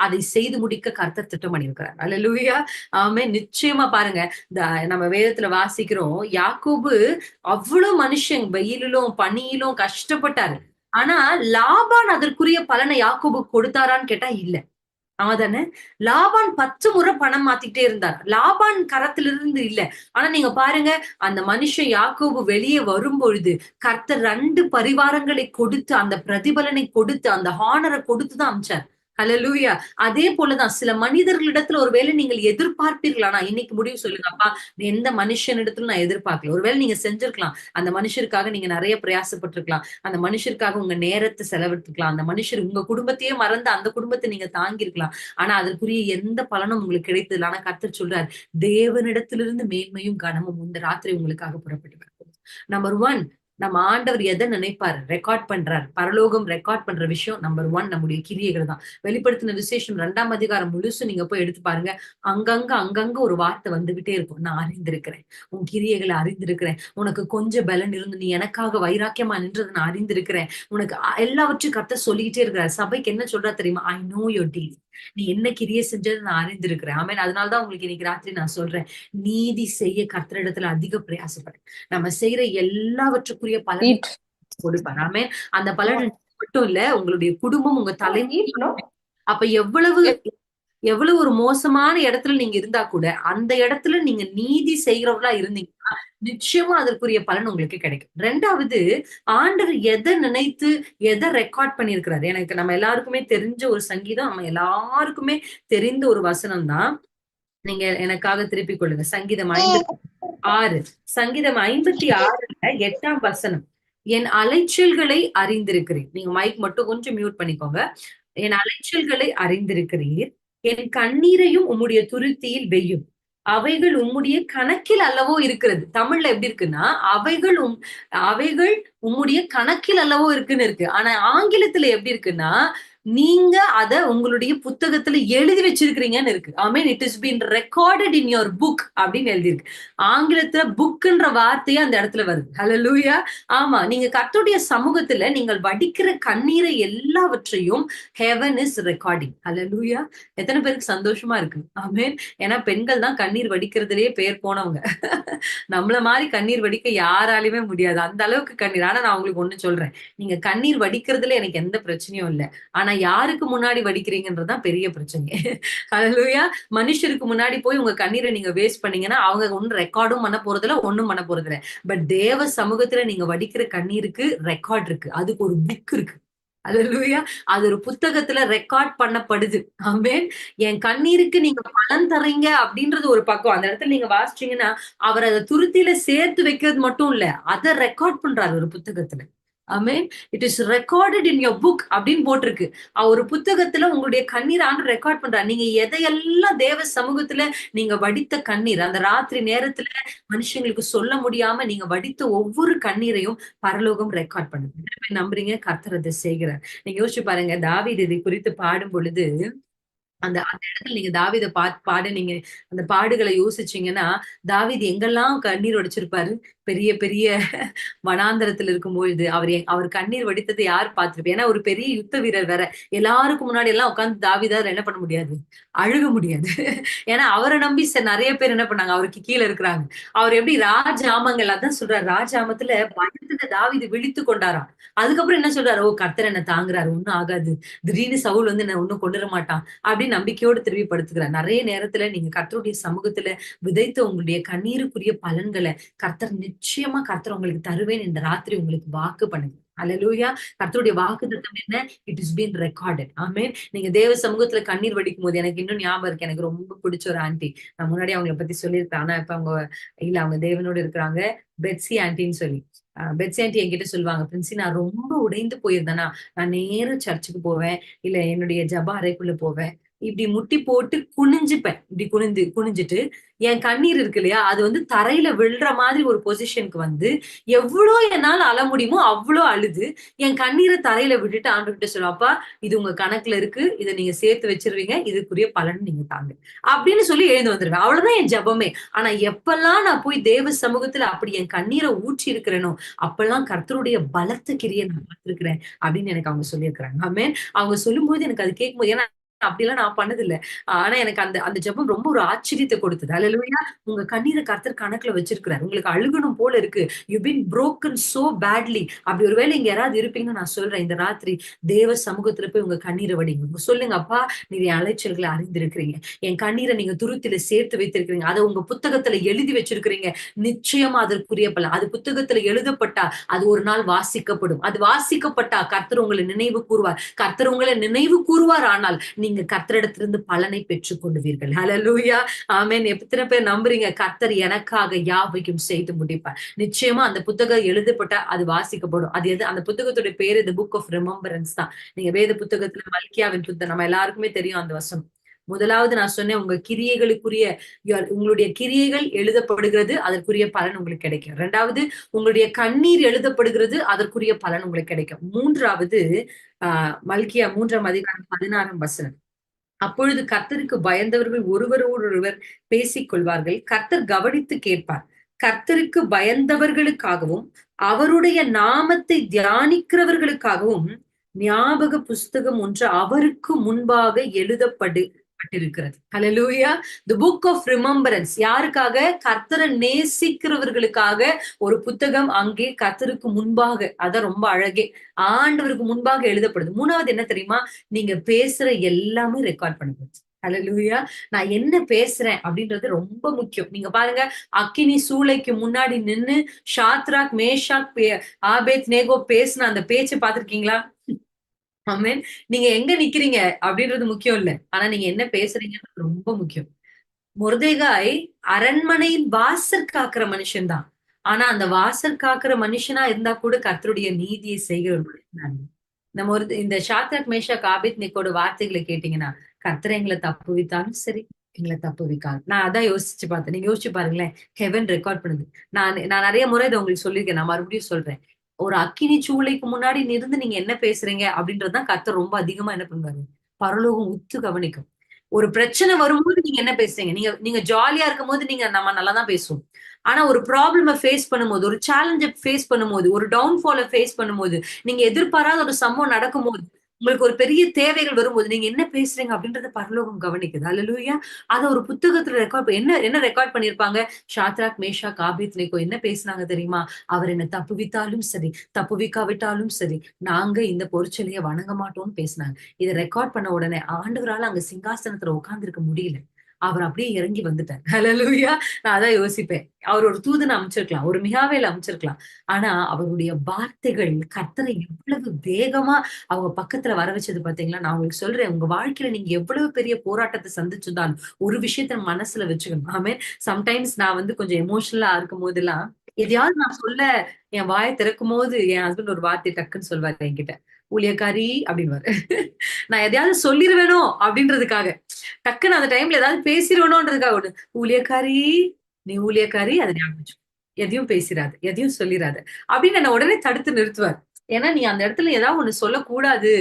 அதை செய்து முடிக்க கர்த்தர் திட்டம் பண்ணியிருக்கிறார். அல்லேலூயா. ஆமென். நிச்சயமா பாருங்க. இந்த நம்ம வேதத்துல வாசிக்கிறோம். யாக்கோபு அவ்வளவு மனுஷன் வெயிலிலும், பனியிலும் கஷ்டப்பட்டாரு. ஆனா லாபான் அதற்குரிய பலனை யாக்கோபுக்கு கொடுத்தாரான்னு கேட்டா இல்ல. ஆமாதானே? லாபான் 10 முறை பணம் மாத்திக்கிட்டே இருந்தார். லாபான் கரத்திலிருந்து இல்ல. ஆனா நீங்க பாருங்க, அந்த மனுஷன் யாக்கோபு வெளியே வரும்பொழுது, கர்த்தர் 2 பரிவாரங்களை கொடுத்து, அந்த பிரதிபலனை கொடுத்து, அந்த ஹானர கொடுத்து தான் அனுப்பிச்சார். ஹalleluya. அதே போலதான் சில மனிதர்களிடத்துல ஒருவேளை நீங்கள் எதிர்பார்ப்பீர்கள். ஆனா இன்னைக்கு முடிவு சொல்லுங்க, அப்பா எந்த மனுஷனிடத்திலும் நான் எதிர்பார்க்கல. ஒருவேளை நீங்க செஞ்சிருக்கலாம். அந்த மனுஷருக்காக நீங்க நெறைய பிரயாசப்பட்டுருக்கலாம். அந்த மனுஷருக்காக உங்க நேரத்த செலவிட்டுருக்கலாம். அந்த மனுஷர் உங்க குடும்பத்தையே மறந்து அந்த குடும்பத்த நீங்க தாங்கியிருக்கலாம். ஆனா அதற்குரிய எந்த பலனும் உங்களுக்கு கிடைத்ததில்ல. ஆனா கர்த்தர் சொல்றார், தேவனிடத்திலிருந்து மேன்மையும் கனமும் இந்த ராத்திரி உங்களுக்காக புறப்பட்டு நம்பர் 1 நம்ம ஆண்டவர் எதை நினைப்பாரு, ரெக்கார்ட் பண்றாரு. பரலோகம் ரெக்கார்ட் பண்ற விஷயம் நம்பர் 1 நம்முடைய கிரியைகள் தான். வெளிப்படுத்தின விசேஷம் 2ஆம் அதிகாரம் முழுசு நீங்க போய் எடுத்து பாருங்க. அங்கங்க ஒரு வார்த்தை வந்துகிட்டே இருக்கும். நான் அறிந்திருக்கிறேன். உன் கிரியைகளை அறிந்திருக்கிறேன். உனக்கு கொஞ்சம் பலன் இருந்து நீ எனக்காக வைராக்கியமா நின்றதை நான் அறிந்திருக்கிறேன். உனக்கு எல்லாவற்றையும் கர்த்தர் சொல்லிக்கிட்டே இருக்கிறார். சபைக்கு என்ன சொல்றா தெரியுமா? ஐ நோ யோர் டீட். நீ என்ன கிரியை செஞ்சது நான் அறிந்திருக்கிறேன். ஆமென். அதனாலதான் உங்களுக்கு இன்னைக்கு ராத்திரி நான் சொல்றேன். நீதி செய்ய கர்த்தரிடத்துல அதிக பிரயாசப்படு. நம்ம செய்யற எல்லாவற்றுக்குரிய பலனை Eat. கொடுப்பார். ஆமென். அந்த பலன் மட்டும் இல்ல, உங்களுடைய குடும்பம், உங்க தலைமுறை. Eat, no? அப்ப எவ்வளவு ஒரு மோசமான இடத்துல நீங்க இருந்தா கூட அந்த இடத்துல நீங்க நீதி செய்கிறவர்களா இருந்தீங்கன்னா நிச்சயமா அதற்குரிய பலன் உங்களுக்கு கிடைக்கும். 2வது, ஆண்டவர் எதை நினைத்து எதை ரெக்கார்ட் பண்ணியிருக்கிறாரு. எனக்கு நம்ம எல்லாருக்குமே தெரிஞ்ச ஒரு சங்கீதம், நம்ம எல்லாருக்குமே தெரிந்த ஒரு வசனம் தான். நீங்க எனக்காக திருப்பிக் கொள்ளுங்க. சங்கீதம் 56. சங்கீதம் 56ல 8ஆம் வசனம். என் அலைச்சல்களை அறிந்திருக்கிறேன். நீங்க மைக் மட்டும் கொஞ்சம் மியூட் பண்ணிக்கோங்க. என் அலைச்சல்களை அறிந்திருக்கிறீர். என் கண்ணீரையும் உம்முடைய துருத்தியில் வெய்யும். அவைகள் உம்முடைய கணக்கில் அல்லவோ இருக்கிறது. தமிழ்ல எப்படி இருக்குன்னா, அவைகள் உம்முடைய கணக்கில் அல்லவோ இருக்குன்னு இருக்கு. ஆனா ஆங்கிலத்துல எப்படி இருக்குன்னா, நீங்க அத உங்களுடைய புத்தகத்துல எழுதி வச்சிருக்கிறீங்கன்னு இருக்கு. ஆமென். It is been recorded in your book அப்படின்னு எழுதியிருக்கு. ஆங்கிலத்துல புக்ன்ற வார்த்தையே அந்த இடத்துல வருது. ஹல்லேலூயா. ஆமா, நீங்க கர்த்தருடைய சமூகத்துல நீங்கள் வடிக்கிற கண்ணீரை எல்லாவற்றையும் ஹெவன் இஸ் ரெக்கார்டிங். ஹல்லேலூயா. எத்தனை பேருக்கு சந்தோஷமா இருக்கு? ஆமென். ஏன்னா பெண்கள் தான் கண்ணீர் வடிக்கிறதுலயே பேர் போனவங்க. நம்மள மாதிரி கண்ணீர் வடிக்க யாராலையுமே முடியாது. அந்த அளவுக்கு கண்ணீர். ஆனா நான் உங்களுக்கு ஒண்ணு சொல்றேன். நீங்க கண்ணீர் வடிக்கிறதுல எனக்கு எந்த பிரச்சனையும் இல்ல. ஆனா யாருக்கு முன்னாடி வடிக்கிறீங்கன்றதுதான் பெரிய பிரச்சனை. ஹல்லேலூயா. மனுஷருக்கு முன்னாடி போய் உங்க கண்ணீரை நீங்க வேஸ்ட் பண்ணீங்கன்னா அவங்க ஒன்னும் ரெக்கார்டும் பண்ண போறதில்ல, ஒண்ணும் பண்ண போறதில்ல. பட் தேவ சமூகத்துல நீங்க வடிக்கிற கண்ணீருக்கு ரெக்கார்ட் இருக்கு. அதுக்கு ஒரு புக் இருக்கு. அல்லேலூயா. அது ஒரு புத்தகத்துல ரெக்கார்ட் பண்ணப்படுது. ஆமென். என் கண்ணீருக்கு நீங்க பலன் தர்றீங்க அப்படின்றது ஒரு பக்கம். அந்த இடத்துல நீங்க வாசிச்சீங்கன்னா, அவர் அத துருத்தியில சேர்த்து வைக்கிறது மட்டும் இல்ல. அத ரெக்கார்ட் பண்றாரு ஒரு புத்தகத்துல. ஆமென். It is recorded in your book அப்படின்னு போட்டிருக்கு. ஒரு புத்தகத்துல உங்களுடைய கண்ணீர் ஆண்டவர் ரெக்கார்ட் பண்றாரு. நீங்க எதையெல்லாம் தேவ சமூகத்துல நீங்க வடித்த கண்ணீர், அந்த ராத்திரி நேரத்துல மனுஷங்களுக்கு சொல்ல முடியாம நீங்க வடித்த ஒவ்வொரு கண்ணீரையும் பரலோகம் ரெக்கார்ட் பண்ணுது. எத்தனை பேர் நம்புறீங்க? கர்த்தர் அதை செய்கிறார். நீங்க யோசிச்சு பாருங்க. தாவீது இதை குறித்து பாடும் பொழுது அந்த அந்த இடத்துல நீங்க தாவீத பாடு நீங்க அந்த பாடுகளை யோசிச்சீங்கன்னா, தாவீது எங்கெல்லாம் கண்ணீர் வடிச்சிருப்பாரு. பெரிய பெரிய வனாந்தரத்துல இருக்கும்பொழுது அவர் கண்ணீர் வடித்ததை யார் பார்த்திருப்பா? ஏன்னா ஒரு பெரிய யுத்த வீரர் வேற. எல்லாருக்கும் முன்னாடி எல்லாம் உட்கார்ந்து தாவீதால என்ன பண்ண முடியாது? அழுக முடியாது. ஏன்னா அவரை நம்பி நிறைய பேர் என்ன பண்ணாங்க? அவருக்கு கீழ இருக்கிறாங்க. அவர் எப்படி ராஜாமங்கள் அதான் சொல்றாரு. ராஜாமத்துல பயத்துல தாவீது விழித்துக் கொண்டாராம். அதுக்கப்புறம் என்ன சொல்றாரு? ஓ, கர்த்தர் என்ன தாங்குறாரு. ஒண்ணும் ஆகாது. திடீர்னு சவுல் வந்து என்ன ஒண்ணும் கொண்டுற மாட்டான். அப்படின்னு நம்பிக்கையோடு திரும்பி படுத்துக்கிறார். நிறைய நேரத்துல நீங்க கர்த்தருடைய சமூகத்துல விதைத்த உங்களுடைய கண்ணீருக்குரிய பலன்களை நிச்சயமா கர்த்தர் உங்களுக்கு தருவேன் இந்த ராத்திரி உங்களுக்கு வாக்கு பண்ணுங்க. அல்லேலூயா. கர்த்தருடைய வாக்குத்தத்தம் என்ன? It is been recorded. ஆமென். நீங்க தேவ சமூகத்துல கண்ணீர் வடிக்கும் போது எனக்கு இன்னும் ஞாபகம் இருக்கு. எனக்கு ரொம்ப பிடிச்ச ஒரு ஆன்ட்டி. நான் முன்னாடி அவங்கள பத்தி சொல்லியிருக்கேன். ஆனா இப்ப அவங்க இல்ல, அவங்க தேவனோடு இருக்கிறாங்க. பெட்சி ஆன்ட்டின்னு சொல்லி. பெட்சி ஆன்ட்டி என்கிட்ட சொல்லுவாங்க, பிரின்சி நான் ரொம்ப உடைந்து போயிருந்தேனா, நான் நேரா சர்ச்சுக்கு போவேன். இல்ல என்னுடைய ஜெப அறைக்குள்ள போவேன். இப்படி முட்டி போட்டு குனிஞ்சுப்பேன். இப்படி குனிஞ்சிட்டு என் கண்ணீர் இருக்கு இல்லையா, அது வந்து தரையில விழுற மாதிரி ஒரு பொசிஷனுக்கு வந்து எவ்வளோ என்னால அழ முடியுமோ அவ்வளோ அழுது என் கண்ணீரை தரையில விட்டுட்டு ஆண்டவர்கிட்ட சொல்லுவேன், அப்பா இது உங்க கணக்குல இருக்கு, இதை நீங்க சேர்த்து வச்சிருவீங்க, இதுக்குரிய பலன் நீங்க தாங்க அப்படின்னு சொல்லி எழுந்து வந்துருவேன். அவ்வளவுதான் என் ஜெபமே. ஆனா எப்பெல்லாம் நான் போய் தேவ சமூகத்துல அப்படி என் கண்ணீரை ஊற்றி இருக்கிறேனோ அப்பெல்லாம் கர்த்தருடைய பலத்த கிரியை நான் பார்த்திருக்கிறேன் அப்படின்னு எனக்கு அவங்க சொல்லியிருக்கிறாங்க. ஆமென். அவங்க சொல்லும்போது எனக்கு அது கேட்கும்போது, ஏன்னா அப்படிலாம் நான் பண்ணதில்ல. ஆனா எனக்கு அந்த அந்த ஜெபம் ரொம்ப ஒரு ஆச்சரியத்தை கொடுத்தது. அல்லேலூயா. உங்க கண்ணீரை கர்த்தர் கணக்குல வச்சிருக்கிறார். உங்களுக்கு அழுகணும் போல இருக்கு. You been broken so badly. அப்படி ஒருவேளை இங்க யாராவது இருப்பீங்கன்னு நான் சொல்றேன். இந்த ராத்திரி தேவ சமூகத்துல போய் உங்க கண்ணீரை வடிங்க. சொல்லுங்க, அப்பா நீங்க என் அலைச்சல்களை அறிந்திருக்கிறீங்க. என் கண்ணீரை நீங்க துருத்தில சேர்த்து வைத்திருக்கிறீங்க. அதை உங்க புத்தகத்துல எழுதி வச்சிருக்கிறீங்க. நிச்சயமா அதற்குரிய பலன். அது புத்தகத்துல எழுதப்பட்டா அது ஒரு நாள் வாசிக்கப்படும். அது வாசிக்கப்பட்டா கர்த்தர் உங்களை நினைவு கூறுவார். கர்த்தர் உங்களை நினைவு கூறுவார். ஆனால் நீங்க கர்த்தரிடத்திலிருந்து பலனை பெற்றுக் கொள்வீர்கள். ஹல்லேலூயா. ஆமென். எத்தனை பேர் நம்புறீங்க? கர்த்தர் எனக்காக யாவையும் செய்து முடிப்பார். நிச்சயமா அந்த புத்தகம் எழுதப்பட்டா அது வாசிக்கப்படும். அது எது? அந்த புத்தகத்துடைய பேரு தி புக் ஆஃப் ரிமெம்பரன்ஸ் தான். நீங்க வேத புத்தகத்துல மல்கியாவின் புத்தகம் நம்ம எல்லாருக்குமே தெரியும் அந்த வசனம். முதலாவது நான் சொன்னேன், உங்க கிரியைகளுக்குரிய உங்களுடைய கிரியைகள் எழுதப்படுகிறது, அதற்குரிய பலன் உங்களுக்கு கிடைக்கும். 2வது உங்களுடைய கண்ணீர் எழுதப்படுகிறது, அதற்குரிய பலன் உங்களுக்கு கிடைக்கும். 3வது மல்கியா 3ஆம் அதிகாரம் 16ஆம் வசனம். அப்பொழுது கர்த்தருக்கு பயந்தவர்கள் ஒருவரோடொருவர் பேசிக் கொள்வார்கள். கர்த்தர் கவனித்து கேட்பார். கர்த்தருக்கு பயந்தவர்களுக்காகவும் அவருடைய நாமத்தை தியானிக்கிறவர்களுக்காகவும் ஞாபக புஸ்தகம் ஒன்று அவருக்கு முன்பாக எழுதப்பட்டிருக்கிறது. ஹல்லேலூயா. The book of remembrance. யாருக்காக? கர்த்தரை நேசிக்கிறவர்களுக்காக ஒரு புத்தகம் அங்கே கர்த்தருக்கு முன்பாக. அதான் ரொம்ப அழகே. ஆண்டவருக்கு முன்பாக எழுதப்படுது. 3வது என்ன தெரியுமா? நீங்க பேசுற எல்லாமே ரெக்கார்ட் பண்ணப்படுது. ஹல்லேலூயா. நான் என்ன பேசுறேன் அப்படின்றது ரொம்ப முக்கியம். நீங்க பாருங்க, அக்கினி சூளைக்கு முன்னாடி நின்னு ஷாத்ராக், மேஷாக், ஆபேத் நேகோ பேசின அந்த பேச்சை பார்த்திருக்கீங்களா? ஆமென். நீங்க எங்க நிக்கிறீங்க அப்படின்றது முக்கியம் இல்ல. ஆனா நீங்க என்ன பேசுறீங்கன்றது ரொம்ப முக்கியம். மொர்தெகாய் அரண்மனையின் வாசல் காக்கிற மனுஷன் தான். ஆனா அந்த வாசல் காக்கிற மனுஷனா இருந்தா கூட கர்த்தருடைய நீதியை செய்கிற ஒரு மனுஷனா இருந்தான். நம்ம ஒரு இந்த ஷாத்ராக், மேஷாக், ஆபேத்நேகோட வார்த்தைகளை கேட்டீங்கன்னா, கர்த்தர் எங்களை தப்புவித்தாலும் சரி, எங்களை தப்புவிக்காது. நான் அதான் யோசிச்சு பார்த்தேன். நீங்க யோசிச்சு பாருங்களேன். ஹெவன் ரெக்கார்ட் பண்ணுது. நான் நிறைய முறை இதை உங்களுக்கு சொல்லியிருக்கேன். நான் மறுபடியும் சொல்றேன். ஒரு அக்கினி சூளைக்கு முன்னாடி நிருந்து நீங்க என்ன பேசுறீங்க அப்படின்றதுதான் கர்த்தர் ரொம்ப அதிகமா என்ன பண்ணுவாரு? பரலோகம் உத்து கவனிக்கும். ஒரு பிரச்சனை வரும்போது நீங்க என்ன பேசுறீங்க? நீங்க நீங்க ஜாலியா இருக்கும்போது நம்ம நல்லா தான் பேசுவோம். ஆனா ஒரு ப்ராப்ளம ஃபேஸ் பண்ணும்போது, ஒரு சேலஞ்ச ஃபேஸ் பண்ணும்போது, ஒரு டவுன்ஃபால ஃபேஸ் பண்ணும்போது, நீங்க எதிர்பாராத ஒரு சம்பவம் நடக்கும்போது, உங்களுக்கு ஒரு பெரிய தேவைகள் வரும்போது, நீங்க என்ன பேசுறீங்க அப்படின்றத பரலோகம் கவனிக்குது. அல்லேலூயா. அத ஒரு புத்தகத்துல என்ன என்ன ரெக்கார்ட் பண்ணியிருப்பாங்க? ஷாத்ராக், மேஷாக், ஆபேத்நேகோ என்ன பேசுனாங்க தெரியுமா? அவர் என்ன தப்புவித்தாலும் சரி, தப்புவிக்காவிட்டாலும் சரி, நாங்க இந்த பொற்சிலைய வணங்க மாட்டோம்னு பேசுனாங்க. இத ரெக்கார்ட் பண்ண உடனே ஆண்டவரால அங்க சிங்காசனத்துல உட்கார்ந்திருக்க முடியல. அவர் அப்படியே இறங்கி வந்துட்டார். ஹல்லேலூயா. நான் அதான் யோசிப்பேன். அவர் ஒரு தூதன அனுப்பிச்சிருக்கலாம். ஒரு மிகாவேல அனுப்பிச்சிருக்கலாம். ஆனா அவருடைய வார்த்தைகள் கர்த்தரை எவ்வளவு வேகமா அவங்க பக்கத்துல வர வச்சது பாத்தீங்களா? நான் உங்களுக்கு சொல்றேன். உங்க வாழ்க்கையில நீங்க எவ்வளவு பெரிய போராட்டத்த சந்திச்சிருந்தாலும், ஒரு விஷயத்த மனசுல வச்சுக்கணும். ஆமென். சம்டைம்ஸ் நான் வந்து கொஞ்சம் எமோஷனலா இருக்கும்போதெல்லாம், எதையாவது நான் சொல்ல என் வாய திறக்கும்போது, என் ஹஸ்பண்ட் ஒரு வார்த்தை டக்குன்னு சொல்வாரு என்கிட்ட. "ஊழியக்காரி" அப்படின்னுவாரு. நான் எதையாவது சொல்லிருவேனோ அப்படின்றதுக்காக. டக்குன்னு அந்த டைம்ல ஏதாவது பேசிருவேனோன்றதுக்காக ஒண்ணு, "ஊழியக்காரி, நீ ஊழியக்காரி, அத ஞாபகம் வச்சுக்கோ. எதையும் பேசிறாத. எதையும் சொல்லிறாத." அப்படின்னு என்ன உடனே தடுத்து நிறுத்துவார். ஏன்னா, நீ அந்த இடத்துல ஏதாவது ஒண்ணு சொல்லக்கூடாது.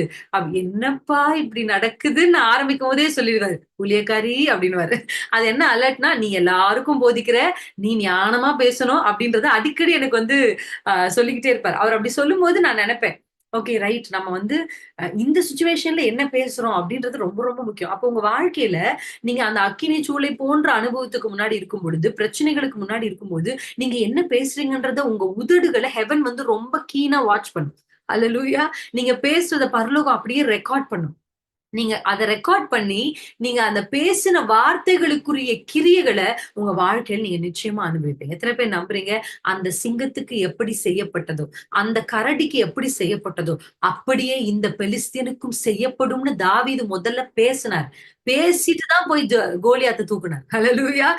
என்னப்பா இப்படி நடக்குதுன்னு ஆரம்பிக்கும்போதே சொல்லிருவாரு. "ஊழியக்காரி" அப்படின்னுவாரு. அது என்ன அலர்ட்னா, நீ எல்லாருக்கும் போதிக்கிற, நீ ஞானமா பேசணும் அப்படின்றத அடிக்கடி எனக்கு வந்து சொல்லிக்கிட்டே இருப்பாரு. அவர் அப்படி சொல்லும்போது நான் நெனப்பேன். Okay right. நம்ம வந்து இந்த சிச்சுவேஷன்ல என்ன பேசுறோம் அப்படின்றது ரொம்ப ரொம்ப முக்கியம். அப்போ உங்க வாழ்க்கையில நீங்க அந்த அக்கினி சூளை போன்ற அனுபவத்துக்கு முன்னாடி இருக்கும் பொழுது, பிரச்சனைகளுக்கு முன்னாடி இருக்கும்போது, நீங்க என்ன பேசுறீங்கன்றத உங்க உதடுகள ஹெவன் வந்து ரொம்ப கீனா வாட்ச் பண்ணும். அல்லேலூயா. நீங்க பேசுறத பரலோகம் அப்படியே ரெக்கார்ட் பண்ணும். நீங்க அத ரெக்கார்ட் பண்ணி, நீங்க அந்த பேசின வார்த்தைகளுக்குரிய கிரியைகள உங்க வாழ்க்கையில நீங்க நிச்சயமா அனுபவிப்பீங்க. எத்தன பேர் நம்புறீங்க? அந்த சிங்கத்துக்கு எப்படி செய்யப்பட்டதோ, அந்த கரடிக்கு எப்படி செய்யப்பட்டதோ, அப்படியே இந்த பெலிஸ்தியனுக்கும் செய்யப்படும்னு தாவீது முதல்ல பேசினார். பேசிட்டு தான் போய் கோலியாத்த தூக்குனார். ஹல்லேலூயா.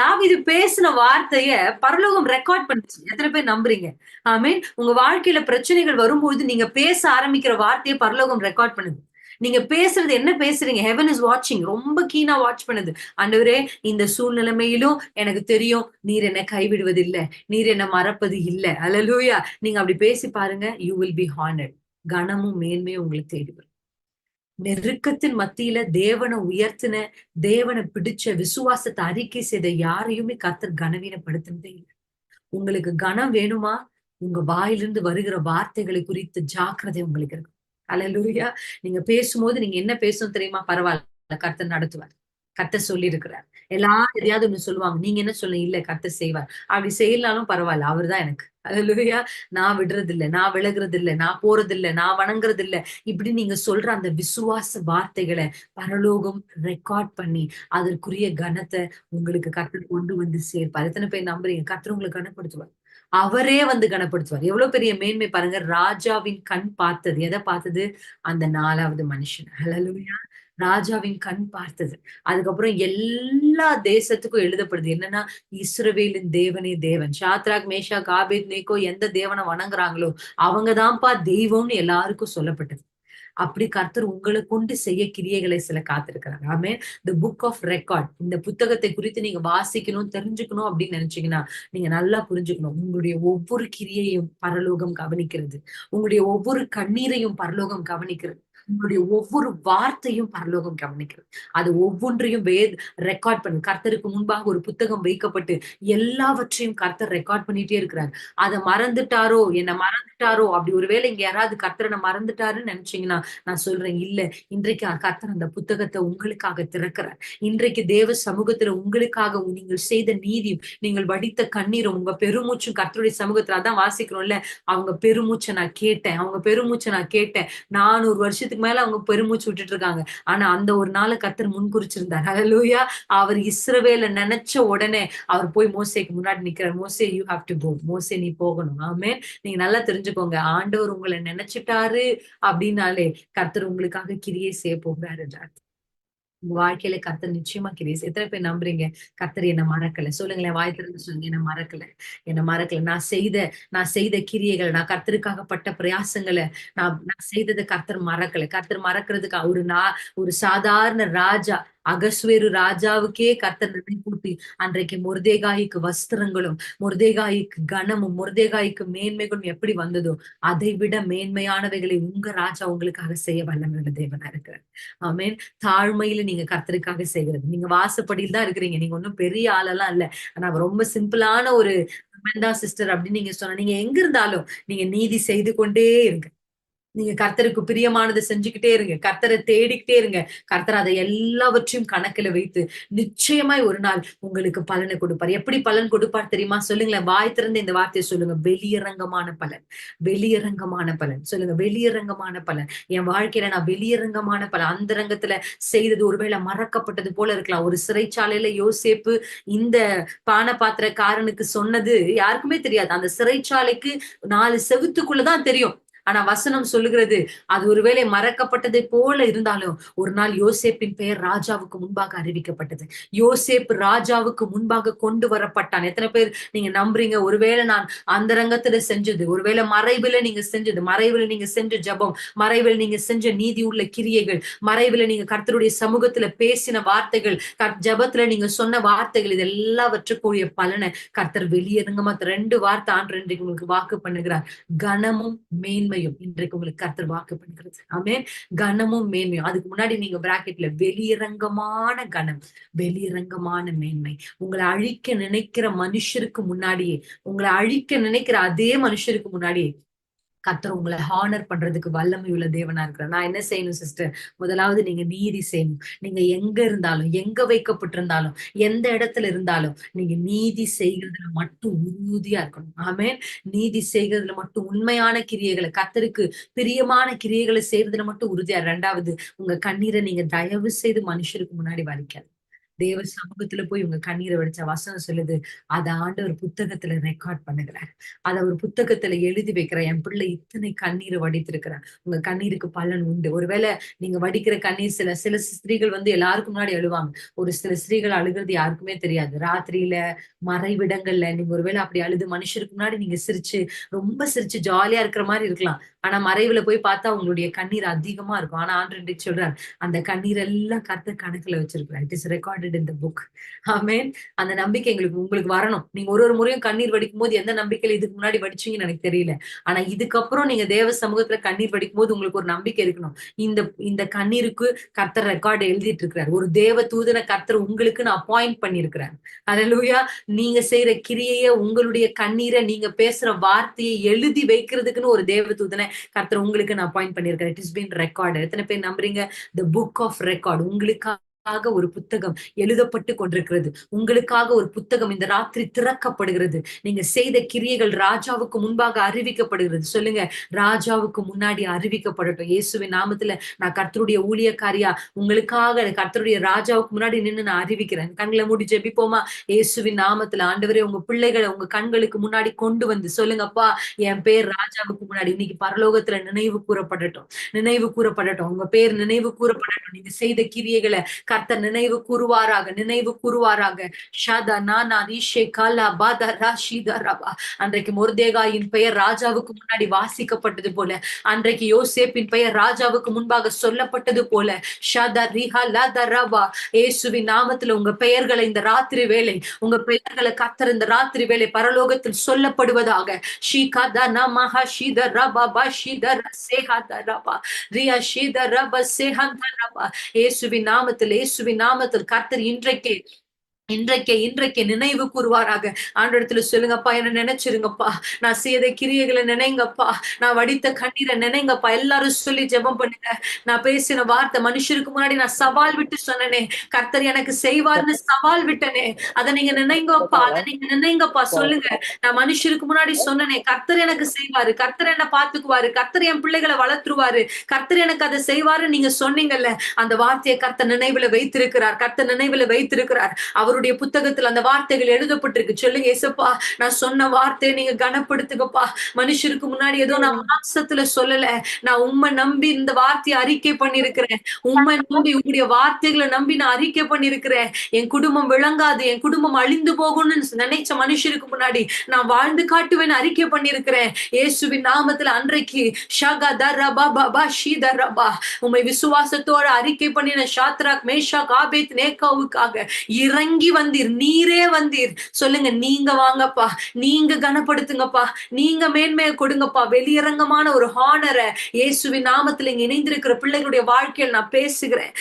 தாவீது பேசின வார்த்தைய பரலோகம் ரெக்கார்ட் பண்ணுச்சு. எத்தன பேர் நம்புறீங்க? ஆமென். உங்க வாழ்க்கையில பிரச்சனைகள் வரும்போது நீங்க பேச ஆரம்பிக்கிற வார்த்தைய பரலோகம் ரெக்கார்ட் பண்ணுது. நீங்க பேசுறது என்ன பேசுறீங்க? ஹெவன் இஸ் வாட்சிங். ரொம்ப கீனா வாட்ச் பண்ணுது. ஆண்டவரே, இந்த சூழ்நிலைமையிலும் எனக்கு தெரியும். நீர் என்னை கைவிடுவதில்ல. நீர் என்ன மறப்பது இல்ல. அல்லேலூயா. நீங்க அப்படி பேசி பாருங்க. You will be honoured. கனமும் மேன்மையும் உங்களை தேடி வரும். நெருக்கத்தின் மத்தியில தேவன உயர்த்தின, தேவன பிடிச்ச விசுவாசத்த அறிக்கை செய்த யாரையுமே கர்த்தர் கனவீனப்படுத்தினதே இல்ல. உங்களுக்கு கனம் வேணுமா? உங்க வாயிலிருந்து வருகிற வார்த்தைகளை குறித்து ஜாக்கிரதை உங்களுக்கு இருக்கணும். அல்லேலூயா. நீங்க பேசும்போது நீங்க என்ன பேசணும் தெரியுமா? பரவால்ல. கர்த்தர் நடத்துவார். கர்த்தர் சொல்லியிருக்கிறார். எல்லாரும் எதையாவது ஒண்ணு சொல்லுவாங்க. நீங்க என்ன சொல்லுங்க? இல்ல கர்த்தர் செய்வார். அப்படி செய்யலனாலும் பரவால்ல. அவரு தான் எனக்கு. அல்லேலூயா. நான் விடுறதில்ல. நான் விலகுறதில்ல. நான் போறதில்ல. நான் வணங்குறதில்ல. இப்படி நீங்க சொல்ற அந்த விசுவாச வார்த்தைகள பரலோகம் ரெக்கார்ட் பண்ணி, அதற்குரிய கனத்த உங்களுக்கு கர்த்தர் கொண்டு வந்து சேர்ப்பார். எத்தன பேர் நம்புறீங்க? கர்த்தர் உங்கள கனப்படுத்துவார். அவரே வந்து கனப்படுத்துவார். எவ்வளவு பெரிய மேன்மை பாருங்க. ராஜாவின் கண் பார்த்தது. எத பார்த்தது? அந்த 4வது மனுஷன. ஹல்லேலூயா. ராஜாவின் கண் பார்த்தது. அதுக்கப்புறம் எல்லா தேசத்துக்கும் எழுதப்படுது. என்னன்னா, இஸ்ரவேலின் தேவனே தேவன். ஷாத்ராக், மேஷாக், ஆபேத்நேகோ எந்த தேவன வணங்குறாங்களோ, அவங்க தான்ப்பா தெய்வம்னு எல்லாருக்கும் சொல்லப்பட்டது. அப்படி கர்த்தர் உங்களை கொண்டு செய்ய கிரியைகளை சில காத்திருக்கிறாங்க. ஆமே. தி புக் ஆஃப் ரெக்கார்ட், இந்த புத்தகத்தை குறித்து நீங்க வாசிக்கணும், தெரிஞ்சுக்கணும் அப்படின்னு நினைச்சீங்கன்னா, நீங்க நல்லா புரிஞ்சுக்கணும். உங்களுடைய ஒவ்வொரு கிரியையும் பரலோகம் கவனிக்கிறது. உங்களுடைய ஒவ்வொரு கண்ணீரையும் பரலோகம் கவனிக்கிறது. உங்களுடைய ஒவ்வொரு வார்த்தையும் பரலோகம் கவனிக்கிறது. அது ஒவ்வொன்றையும் ரெக்கார்ட் பண்ணு. கர்த்தருக்கு முன்பாக ஒரு புத்தகம் வைக்கப்பட்டு எல்லாவற்றையும் கர்த்தர் ரெக்கார்ட் பண்ணிட்டே இருக்கிறார். அத மறந்துட்டாரோ, என்ன மறந்துட்டாரோ, அப்படி ஒருவேளை இங்க யாராவது கர்த்தரை மறந்துட்டாருன்னு நினைச்சீங்கன்னா, நான் சொல்றேன் இல்ல. இன்றைக்கு கர்த்தர் அந்த புத்தகத்தை உங்களுக்காக திறக்கிறார். இன்றைக்கு தேவ சமூகத்துல உங்களுக்காக நீங்கள் செய்த நீதியும், நீங்கள் வடித்த கண்ணீரும், உங்க பெருமூச்சும் கர்த்தருடைய சமூகத்துல அதான் வாசிக்கிறோம்ல. அவங்க பெருமூச்சை நான் கேட்டேன். அவங்க பெருமூச்சை நான் கேட்டேன். 400 வருஷத்துக்கு மேல அவங்க பெருமூச்சு விட்டுட்டு இருக்காங்க. ஆனா அந்த ஒரு நாள கர்த்தர் முன்குறிச்சிருந்தார். ஹல்லேலூயா. அவர் இஸ்ரவேல நினைச்ச உடனே அவர் போய் மோசேக்கு முன்னாடி நிக்கிறார். மோசே யூ ஹேவ் டு கோ. மோசே நீ போகணும். ஆமென். நீங்க நல்லா தெரிஞ்சுக்கோங்க. ஆண்டவர் உங்களை நினைச்சிட்டாரு அப்படின்னாலே கர்த்தர் உங்களுக்காக கிரியை செய்ய போகிறாரு. உங்க வாழ்க்கையில கர்த்தர் நிச்சயமா கிரியை எத்தனை பேர் நம்புறீங்க? கர்த்தர் என்ன மறக்கல. சொல்லுங்களேன், வாய் திறந்து சொல்லுங்க, என்ன மறக்கல. என்ன மறக்கல. நான் செய்த கிரியைகள், நான் கர்த்தருக்காக பட்ட பிரயாசங்களை, நான் செய்ததை கர்த்தர் மறக்கல. கர்த்தர் மறக்கிறதுக்கு ஒரு சாதாரண ராஜா, அகஸ்வேரு ராஜாவுக்கே கர்த்தர் நினைப்பூட்டி அன்றைக்கு மொர்தேகாய்க்கு வஸ்திரங்களும், மொர்தேகாய்க்கு கனமும், மொர்தேகாய்க்கு மேன்மைகளும் எப்படி வந்ததோ அதை விட மேன்மையானவைகளை உங்க ராஜா உங்களுக்காக செய்ய வல்லமையுள்ள தேவனா இருக்கிறார். ஆமென். தாழ்மையில நீங்க கர்த்தருக்காக செய்கிறது. நீங்க வாசப்படியில் தான் இருக்கிறீங்க. நீங்க ஒண்ணும் பெரிய ஆளெல்லாம் இல்ல. ஆனா ரொம்ப சிம்பிளான ஒரு விமன் தான் சிஸ்டர் அப்படின்னு நீங்க சொன்னா, நீங்க எங்க இருந்தாலும் நீங்க நீதி செய்து கொண்டே இருங்க. நீங்க கர்த்தருக்கு பிரியமானதை செஞ்சுக்கிட்டே இருங்க. கர்த்தரை தேடிக்கிட்டே இருங்க. கர்த்தர் அதை எல்லாவற்றையும் கணக்குல வைத்து நிச்சயமாய் ஒரு நாள் உங்களுக்கு பலனை கொடுப்பார். எப்படி பலன் கொடுப்பார் தெரியுமா? சொல்லுங்களேன். வாய் திறந்து இந்த வார்த்தையை சொல்லுங்க. வெளியரங்கமான பலன். வெளியரங்கமான பலன். சொல்லுங்க. வெளியரங்கமான பலன். என் வாழ்க்கையில நான் வெளியரங்கமான பலன். அந்தரங்கத்துல செய்தது ஒருவேளை மறக்கப்பட்டது போல இருக்கலாம். ஒரு சிறைச்சாலையில யோசேப்பு இந்த பானபாத்திரக்காரனுக்கு சொன்னது யாருக்குமே தெரியாது. அந்த சிறைச்சாலைக்கு 4 செவுத்துக்குள்ளதான் தெரியும். ஆனா வசனம் சொல்லுகிறது, அது ஒருவேளை மறக்கப்பட்டதை போல இருந்தாலும் ஒரு நாள் யோசேப்பின் பெயர் ராஜாவுக்கு முன்பாக அறிவிக்கப்பட்டது. யோசேப்பு ராஜாவுக்கு முன்பாக கொண்டு வரப்பட்டான். எத்தனை பேர் நீங்க நம்புறீங்க? ஒருவேளை நான் அந்தரங்கத்துல செஞ்சது, ஒருவேளை மறைவுல நீங்க செஞ்சது, மறைவுல நீங்க செஞ்ச ஜெபம், மறைவுல நீங்க செஞ்ச நீதி உள்ள கிரியைகள், மறைவுல நீங்க கர்த்தருடைய சமூகத்துல பேசின வார்த்தைகள், ஜெபத்துல நீங்க சொன்ன வார்த்தைகள், இது எல்லாவற்றுக்குரிய பலனை கர்த்தர் வெளியரங்கமா 2 வார்த்தை ஆண்டு இன்றைக்கு உங்களுக்கு வாக்கு பண்ணுகிறார். கனமும் மேன்மையும் இன்றைக்கு உங்களுக்கு கர்த்தர் வாக்கு பண்ணுகிறது. ஆமென். கனமும் மேன்மையும். அதுக்கு முன்னாடி நீங்க பிராக்கெட்ல வெளியரங்கமான கனம், வெளியரங்கமான மேன்மை. உங்களை அழிக்க நினைக்கிற மனுஷருக்கு முன்னாடியே, உங்களை அழிக்க நினைக்கிற அதே மனுஷருக்கு முன்னாடியே கர்த்தர் உங்களை ஹானர் பண்றதுக்கு வல்லமை உள்ள தேவனா இருக்கிறார். நான் என்ன செய்யணும் சிஸ்டர்? முதலாவது நீங்க நீதி செய்யணும். நீங்க எங்க இருந்தாலும், எங்க வைக்கப்பட்டிருந்தாலும், எந்த இடத்துல இருந்தாலும் நீங்க நீதி செய்கிறதுல மட்டும் உறுதியா இருக்கணும். ஆமென். நீதி செய்கிறதுல மட்டும் உண்மையான கிரியைகளை, கர்த்தருக்கு பிரியமான கிரியைகளை செய்யறதுல மட்டும் உறுதியா. 2வது, உங்க கண்ணீரை நீங்க தயவு செய்து மனுஷருக்கு முன்னாடி வலிக்காது. தேவ சமூகத்துல போய் உங்க கண்ணீரை வடிச்ச வசனம் சொல்லுது, அத ஆண்டவர் புத்தகத்துல ரெக்கார்ட் பண்ணுகிறார். அத ஒரு புத்தகத்துல எழுதி வைக்கிறார். என் பிள்ளை இத்தனை கண்ணீரை வடித்திருக்கிறார். உங்க கண்ணீருக்கு பலன் உண்டு. ஒருவேளை நீங்க வடிக்கிற கண்ணீர் சில சில ஸ்திரீகள் எல்லாருக்கும் முன்னாடி அழுவாங்க. ஒரு சில ஸ்திரீகள் அழுகிறது யாருக்குமே தெரியாது. ராத்திரியில மறைவிடங்கள்ல நீங்க ஒருவேளை அப்படி அழுது மனுஷருக்கு முன்னாடி நீங்க சிரிச்சு, ரொம்ப சிரிச்சு ஜாலியா இருக்கிற மாதிரி இருக்கலாம். ஆனா மறைவுல போய் பார்த்தா உங்களுடைய கண்ணீர் அதிகமா இருக்கும். ஆனா ஆண்டவர் இன்றைக்கு சொல்றார், அந்த கண்ணீர் எல்லாம் கர்த்தர் கணக்குல வச்சிருக்கிறார். It is recorded in the book. ஆமென். அந்த நம்பிக்கை உங்களுக்கு வரணும். நீங்க ஒரு ஒரு முறையும் கண்ணீர் வடிக்கும் போது எந்த நம்பிக்கையில இதுக்கு முன்னாடி வடிச்சீங்கன்னு எனக்கு தெரியல. ஆனா இதுக்கப்புறம் நீங்க தேவ சமூகத்துல கண்ணீர் வடிக்கும் போது உங்களுக்கு ஒரு நம்பிக்கை இருக்கணும். இந்த இந்த கண்ணீருக்கு கர்த்தர் ரெக்கார்டு எழுதிட்டு இருக்கிறார். ஒரு தேவ தூதனை கர்த்தர் உங்களுக்குன்னு அப்பாயிண்ட் பண்ணியிருக்கிறார். ஹல்லேலூயா. நீங்க செய்யற கிரியைய, உங்களுடைய கண்ணீரை, நீங்க பேசுற வார்த்தையை எழுதி வைக்கிறதுக்குன்னு ஒரு தேவ தூதனை கர்த்தர் உங்களுக்குன்னு அப்பாயிண்ட் பண்ணியிருக்கார். It is been record. எத்தனை பேர் நம்புறீங்க? தி புக் ஆஃப் ரெக்கார்ட் உங்களுக்காக ஒரு புத்தகம் எழுதப்பட்டு கொண்டிருக்கிறது. உங்களுக்காக ஒரு புத்தகம் இந்த ராத்திரி திறக்கப்படுகிறது. நீங்க செய்த கிரியைகள் ராஜாவுக்கு முன்பாக அறிவிக்கப்படுகிறது. சொல்லுங்க, ராஜாவுக்கு முன்னாடி அறிவிக்கப்படட்டும். இயேசுவின் நாமத்துல நான் கர்த்தருடைய ஊழியக்காரியா உங்களுக்காக கர்த்தருடைய ராஜாவுக்கு முன்னாடி நின்னு நான் அறிவிக்கிறேன். கண்களை மூடி ஜெபிப்போமா? இயேசுவின் நாமத்துல ஆண்டவரே, உங்க பிள்ளைகளை உங்க கண்களுக்கு முன்னாடி கொண்டு வந்து சொல்லுங்கப்பா, என் பேர் ராஜாவுக்கு முன்னாடி இன்னைக்கு பரலோகத்துல நினைவு கூறப்படட்டும். நினைவு கூறப்படட்டும். உங்க பேர் நினைவு கூறப்படட்டும். நீங்க செய்த கிரியைகளை கர்த்தர் நினைவு கூறுவாராக, நினைவு கூறுவாராக. ஷாதா நானா ரீஷே காலா பாதா ராஷிதா ரபா. அன்றைக்கு மொர்தேகாயின் பெயர் ராஜாவுக்கு முன்னாடி வாசிக்கப்பட்டது போல, அன்றைக்கு யோசேப்பின் பெயர் ராஜாவுக்கு முன்பாக சொல்லப்பட்டது போல, ஷாதா ரிஹா லாதா ரபா. இயேசுவின் நாமத்துல உங்க பெயர்களை இந்த ராத்திரி வேளை, உங்க பெயர்களை கர்த்தர் இந்த ராத்திரி வேளை பரலோகத்தில் சொல்லப்படுவதாக. ஷீகாதா நமஹா ஷீதா ரபா பா ஷீதா ரசேஹாதா ரபா ரியா ஷீதா ரபா சேஹாந்தா ரபா. இயேசுவின் நாமத்தில், இயேசுவின் நாமத்தில் கர்த்தர் இன்றைக்கே இன்றைக்கே இன்றைக்கே நினைவு கூறுவாராக. ஆண்டவரத்துல சொல்லுங்கப்பா, என்ன நினைச்சிருங்கப்பா, நான் செய்த கிரியைகளை நினைங்கப்பா, நான் வடித்த கண்ணீரை நினைங்கப்பா. எல்லாரும் சொல்லி ஜெபம் பண்ணுங்க. நான் பேசின வார்த்தை மனுஷருக்கு முன்னாடி நான் சவால் விட்டு சொன்னனே, கர்த்தர் எனக்கு செய்வார்னு சவால் விட்டனே, அதை நீங்க நினைங்கப்பா, அதை நீங்க நினைங்கப்பா. சொல்லுங்க, நான் மனுஷருக்கு முன்னாடி சொன்னனே, கர்த்தர் எனக்கு செய்வாரு, கர்த்தர் என்ன பாத்துக்குவாரு, கர்த்தர் என் பிள்ளைகளை வளர்த்துருவாரு, கர்த்தர் எனக்கு அதை செய்வாருன்னு நீங்க சொன்னீங்கல்ல, அந்த வார்த்தையை கர்த்தர் நினைவுல வைத்திருக்கிறார், கர்த்தர் நினைவுல வைத்திருக்கிறார். அவருடைய புத்தகத்தில் அந்த வார்த்தைகள் எழுதப்பட்டிருக்கு. சொல்லுங்க, ஏசப்பா, நான் சொன்ன வார்த்தையை நீங்க கனப்படுத்துங்கப்பா. மனுஷருக்கு முன்னாடி ஏதோ நான் மாம்சத்துல சொல்லல, நான் உம்மை நம்பி இந்த வார்த்தையை அறிக்கை பண்ணிருக்கிறேன். உம்மை நம்பி, உங்களுடைய வார்த்தைகளை நம்பி நான் அறிக்கை பண்ணிருக்கிறேன். என் குடும்பம் விளங்காது, என் குடும்பம் அழிந்து போகும்னு நினைச்ச மனுஷருக்கு முன்னாடி நான் வாழ்ந்து காட்டுவேன் அறிக்கை பண்ணிருக்கிறேன். இயேசுவின் நாமத்துல அன்றைக்கு உம்மை விசுவாசத்தோட அறிக்கை பண்ணின ஷாத்ராக் மேஷாக் ஆபேத் நேகாவுக்காக இறங்கி வந்தீர், நீரே வந்தீர். சொல்லுங்க, நீங்க வாங்கப்பா, நீங்க கனப்படுத்துங்கப்பா, நீங்க மேன்மையை கொடுங்கப்பா. வெளியரங்கமான ஒரு ஹானரை இயேசுவின் நாமத்துல இங்க இணைந்திருக்கிற பிள்ளைகளுடைய வாழ்க்கையில் நான் பேசுகிறேன்.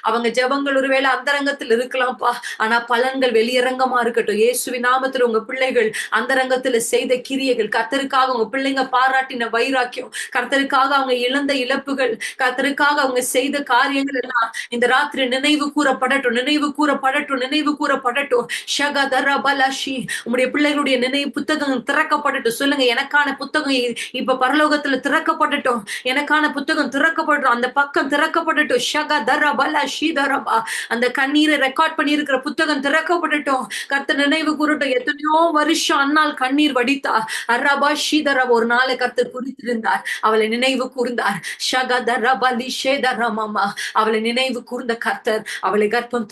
அவங்க ஜெபங்கள் ஒருவேளை அந்தரங்கத்தில் இருக்கலாம்ப்பா, ஆனா பலன்கள் வெளியரங்கமா இருக்கட்டும். இயேசுவின் நாமத்துல உங்க பிள்ளைகள் அந்தரங்கத்துல செய்த கிரியைகள், கர்த்தருக்காக உங்க பிள்ளைங்க பாராட்டின வைராக்கியம், கர்த்தருக்காக அவங்க இழந்த இழப்புகள், கர்த்தருக்காக அவங்க செய்த காரியங்கள் எல்லாம் இந்த ராத்திரி நினைவு கூறப்படட்டும், நினைவு கூறப்படட்டும், நினைவு கூறப்படட்டும். ஷகதரபலஷி. உம்முடைய பிள்ளைகளுடைய நினைவு புத்தகம் திறக்கப்படட்டும். சொல்லுங்க, எனக்கான புத்தகம் இப்ப பரலோகத்துல திறக்கப்படட்டும், எனக்கான புத்தகம் திறக்கப்படட்டும், அந்த பக்கம் திறக்கப்படட்டும். ஷகதரபலஷி தரபா. அந்த கண்ணீரை ரெக்கார்ட் பண்ணி இருக்கிற புத்தகம் திறக்கப்படட்டும். கர்த்தர் நினைவு கூறட்டும். எத்தனையோ வருஷம் அன்னால் கண்ணீர் வடித்தா அரபா ஷீதரபா. ஒரு நாளை கர்த்தர் குறித்திருந்தார், அவளை நினைவு கூர்ந்தார். ஷகதரபலி ஷேதரமாமா. அவளை நினைவு கூர்ந்த கர்த்தர் அவளை கர்ப்பம்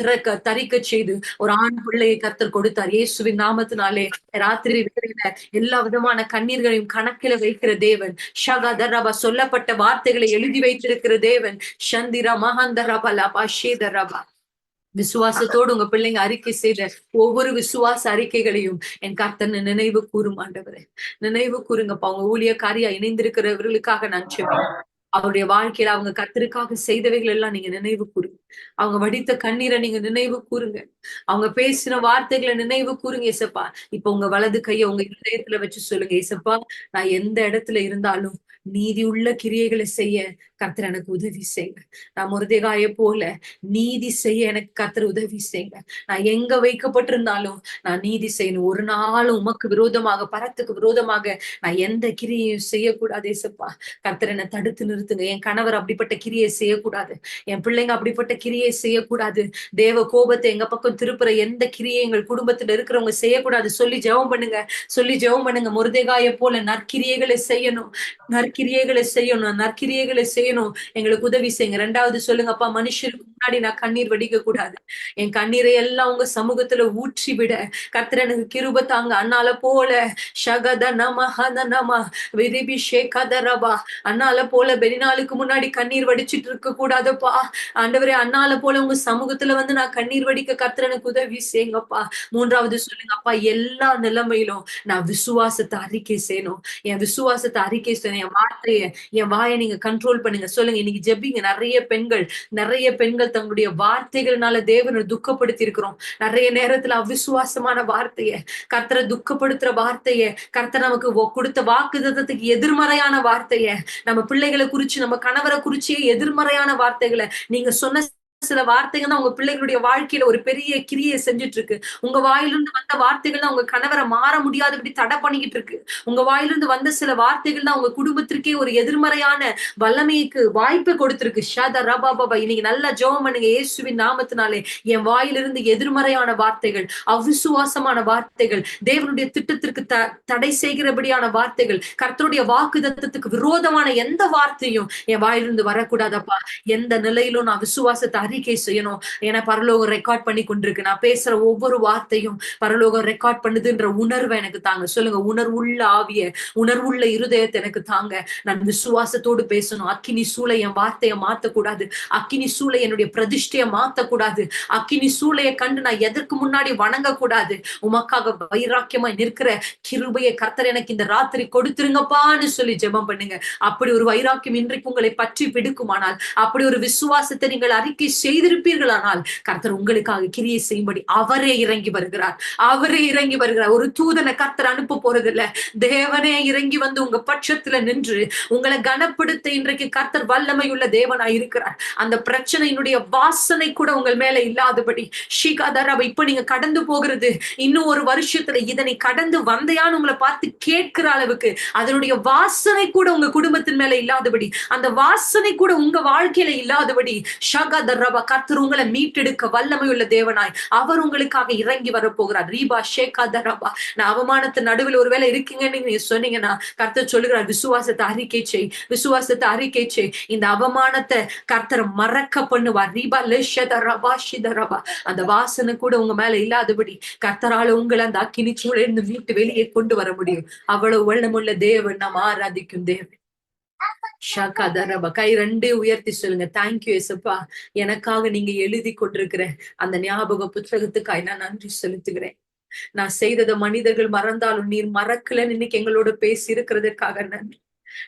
தரிக்க செய்து ஒரு ஆண் பிள்ளையை கர்த்தர் கொடுத்தார். இயேசுவின் நாமத்தினாலே ராத்திரி வேளையில எல்லா விதமான கண்ணீர்களையும் கணக்கில வைக்கிற தேவன். ஷகதரபா. சொல்லப்பட்ட வார்த்தைகளை எழுதி வைத்திருக்கிற தேவன். சந்திரா மகந்தரபலபா ஷேதரபா. விசுவாசத்தோடு உங்க பிள்ளைங்க அறிக்கை செய்த ஒவ்வொரு விசுவாச அறிக்கைகளையும் என் கர்த்தர் நினைவு கூறும். ஆண்டவரே, நினைவு கூறுங்கப்பா. அவங்க ஊழியக்காரியா இணைந்திருக்கிறவர்களுக்காக நான் செபிக்கிறேன். அவருடைய வாழ்க்கையில அவங்க கர்த்தருக்காக செய்தவைகள் எல்லாம் நீங்க நினைவு கூறுங்க. அவங்க வடித்த கண்ணீரை நீங்க நினைவு கூறுங்க. அவங்க பேசின வார்த்தைகளை நினைவு கூறுங்க ஏசப்பா. இப்ப உங்க வலது கையை உங்க இதயத்துல வச்சு சொல்லுங்க, ஏசப்பா, நான் எந்த இடத்துல இருந்தாலும் நீதி உள்ள கிரியைகளை செய்ய கர்த்தர் எனக்கு உதவி செய்யுங்க. நான் மொர்தெகாயை போல நீதி செய்ய எனக்கு கர்த்தர் உதவி செய்யுங்க. நான் எங்க வைக்கப்பட்டிருந்தாலும் நான் நீதி செய்யணும். ஒரு நாளும் உமக்கு விரோதமாக, பரத்துக்கு விரோதமாக நான் எந்த கிரியையும் செய்யக்கூடாது ஏசப்பா. கர்த்தர் என்னை தடுத்து நிறுத்துங்க. என் கணவர் அப்படிப்பட்ட கிரியை செய்யக்கூடாது, என் பிள்ளைங்க அப்படிப்பட்ட கிரியை செய்யக்கூடாது. தேவ கோபத்தை எங்க பக்கம் திருப்புற எந்த கிரியை எங்கள் குடும்பத்துல இருக்கிறவங்க செய்யக்கூடாது. சொல்லி ஜெபம் பண்ணுங்க, சொல்லி ஜெபம் பண்ணுங்க. மொர்தெகாயை போல நற்கிரியைகளை செய்யணும், நற்கிரியைகளை செய்யணும், நற்கிரியைகளை செய்யணும். எங்களுக்கு உதவி செய்யுங்க. ரெண்டாவது சொல்லுங்கப்பா, மனுஷருக்கு முன்னாடி நான் கண்ணீர் வடிக்க கூடாது. என் கண்ணீரை எல்லாம் உங்க சமூகத்துல ஊற்றி விட கர்த்தர் எனக்கு கிருபை தாங்க. அண்ணால போல ஷகத நமஹன நம விரிபி ஷேகதரபா. அண்ணால போல பெரிநாளுக்கு முன்னாடி கண்ணீர் வடிச்சிட்டு இருக்க கூடாதுப்பா. ஆண்டவரே, அண்ணால போல உங்க சமூகத்துல வந்து நான் கண்ணீர் வடிக்க கர்த்தர் எனக்கு உதவி செய்யுங்கப்பா. மூன்றாவது சொல்லுங்கப்பா, எல்லா நிலைமையிலும் நான் விசுவாசத்தை அறிக்கை செய்யணும். என் விசுவாசத்தை அறிக்கை செய்யணும். என் வார்த்தையை, என் வாயை நீங்க கண்ட்ரோல் பண்ணுங்க. சொல்லுங்க, இன்னைக்கு ஜெபிங்க. நிறைய பெண்கள் தங்களுடைய வார்த்தைகள்னால தேவனை துக்கப்படுத்தி இருக்கிறோம். நிறைய நேரத்துல அவிசுவாசமான வார்த்தைய, கர்த்தரை துக்கப்படுத்துற வார்த்தைய, கர்த்தர் நமக்கு கொடுத்த வாக்குத்தத்தத்துக்கு எதிர்மறையான வார்த்தைய, நம்ம பிள்ளைகளை குறிச்சு, நம்ம கணவரை குறிச்சே எதிர்மறையான வார்த்தைகளை, நீங்க சொன்ன சில வார்த்தைகள் தான் உங்க பிள்ளைகளுடைய வாழ்க்கையில ஒரு பெரிய கிரியை செஞ்சுட்டு இருக்கு. உங்க வாயிலிருந்து வந்த வார்த்தைகள் தான் உங்க கணவரை மாற முடியாதபடி தடை பண்ணிக்கிட்டு இருக்கு. உங்க வாயிலிருந்து வந்த சில வார்த்தைகள் தான் உங்க குடும்பத்திற்கே ஒரு எதிர்மறையான வல்லமைக்கு வாய்ப்பை கொடுத்திருக்கு. ஷத ரபா பாபா. இன்னைக்கு நல்லா ஜெபம் பண்ணுங்க இயேசுவின் நாமத்தினாலே. என் வாயிலிருந்து எதிர்மறையான வார்த்தைகள், அவிசுவாசமான வார்த்தைகள், தேவனுடைய திட்டத்திற்கு தடை செய்கிறபடியான வார்த்தைகள், கர்த்தருடைய வாக்குத்தத்தத்துக்கு விரோதமான எந்த வார்த்தையும் என் வாயிலிருந்து வரக்கூடாதப்பா. எந்த நிலையிலும் நான் விசுவாசத்தை அறிக்கை செய்யணும். ஏன்னா பரலோகம் ரெக்கார்ட் பண்ணி கொண்டிருக்கு. நான் பேசுற ஒவ்வொரு வார்த்தையும் பரலோகம் ரெக்கார்ட் பண்ணுதுன்ற உணர்வை எனக்கு தாங்க. சொல்லுங்க, உணர்வுள்ள ஆவிய, உணர்வுள்ள இருதயத்தை எனக்கு தாங்க. நான் விசுவாசத்தோடு பேசணும். அக்கினி சூளை என் வார்த்தையை மாத்தக்கூடாது. அக்கினி சூளை என்னுடைய பிரதிஷ்டையை மாத்தக்கூடாது. அக்கினி சூளையை கண்டு நான் எதற்கு முன்னாடி வணங்கக்கூடாது. உமக்காக வைராக்கியமாய் நிற்கிற கிருபையை கர்த்தர் எனக்கு இந்த ராத்திரி கொடுத்துருங்கப்பான்னு சொல்லி ஜெபம் பண்ணுங்க. அப்படி ஒரு வைராக்கியம் இன்றைக்கு உங்களை பற்றி பிடிக்குமானால், அப்படி ஒரு விசுவாசத்தை நீங்கள் அறிக்கை செய்திருப்பீர்களானால், கர்த்தர் உங்களுக்காக கிரியை செய்யும்படி அவரே இறங்கி வருகிறார். அவரே இறங்கி வருகிறார். ஒரு தூதனை கர்த்தர் அனுப்ப போறது இல்ல. தேவனே இறங்கி வந்து உங்க பட்சத்துல நின்று உங்களை கனப்படுத்த இன்றைக்கு கர்த்தர் வல்லமை உள்ள தேவனாய் இருக்கிறார். அந்த பிரச்சனையினுடைய வாசனை கூட உங்கள் மேல இல்லாதபடி ஷீகாதரா இப்ப நீங்க கடந்து போகிறது இன்னும் ஒரு வருஷத்துல இதனை கடந்து வந்தையான்னு உங்களை பார்த்து கேட்கிற அளவுக்கு அதனுடைய வாசனை கூட உங்க குடும்பத்தின் மேல இல்லாதபடி, அந்த வாசனை கூட உங்க வாழ்க்கையில இல்லாதபடி ஷகதரபா கர்த்தர் உங்களை மீட்டெடுக்க வல்லமை உள்ள தேவனாய் அவர் உங்களுக்காக இறங்கி வரப்போகிறார். ரீபா ஷேகாதரபா. நான் அவமானத்தின் நடுவில் ஒருவேளை இருக்கீங்கன்னு நீங்க சொன்னீங்கன்னா கர்த்தர் சொல்லுகிறார், விசுவாசத்தை அறிக்கை செய், விசுவாசத்தை அறிக்கை செய். இந்த அவமானத்தை கர்த்தர் மறக்க பண்ணுவார். ரீபா லேஷதரபா ஷிதரபா. அந்த வாசனை கூட உங்க மேல இல்லாதபடி கர்த்தரால உங்களை அந்த அக்கினி சூழல இருந்து மீட்டு வெளியே கொண்டு வர முடியும். அவ்வளவு வல்லமுள்ள தேவன், நாம் ஆராதிக்கும் தேவன். ஷகதரபா. கை ரெண்டே உயர்த்தி சொல்லுங்க, தேங்க்யூ ஏசப்பா. எனக்காக நீங்க எழுதி கொண்டிருக்கிற அந்த ஞாபக புத்தகத்துக்காய் நான் நன்றி செலுத்துகிறேன். நான் செய்ததை மனிதர்கள் மறந்தாலும் நீர் மறக்கலன்னு இன்னைக்கு எங்களோட பேசி இருக்கிறதற்காக நன்றி.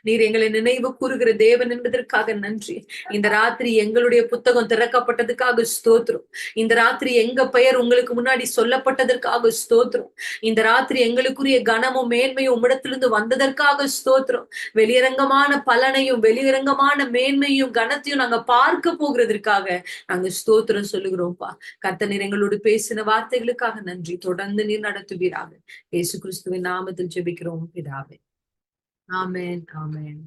நீர் எங்களை நினைவு கூறுகிற தேவன் என்பதற்காக நன்றி. இந்த ராத்திரி எங்களுடைய புத்தகம் திறக்கப்பட்டதுக்காக ஸ்தோத்திரம். இந்த ராத்திரி எங்க பெயர் உங்களுக்கு முன்னாடி சொல்லப்பட்டதற்காக ஸ்தோத்திரம். இந்த ராத்திரி எங்களுக்குரிய கனமும் மேன்மையும் உம்மிடத்திலிருந்து வந்ததற்காக ஸ்தோத்திரம். வெளியரங்கமான பலனையும் வெளியரங்கமான மேன்மையும் கனத்தையும் நாங்க பார்க்க போகிறதற்காக நாங்க ஸ்தோத்திரம் சொல்லுகிறோம்ப்பா. கர்த்தர் நீர் எங்களோடு பேசின வார்த்தைகளுக்காக நன்றி. தொடர்ந்து நீர் நடத்துவீராக. இயேசு கிறிஸ்துவின் நாமத்தில் ஜெபிக்கிறோம் பிதாவே. ஆமென், ஆமென்.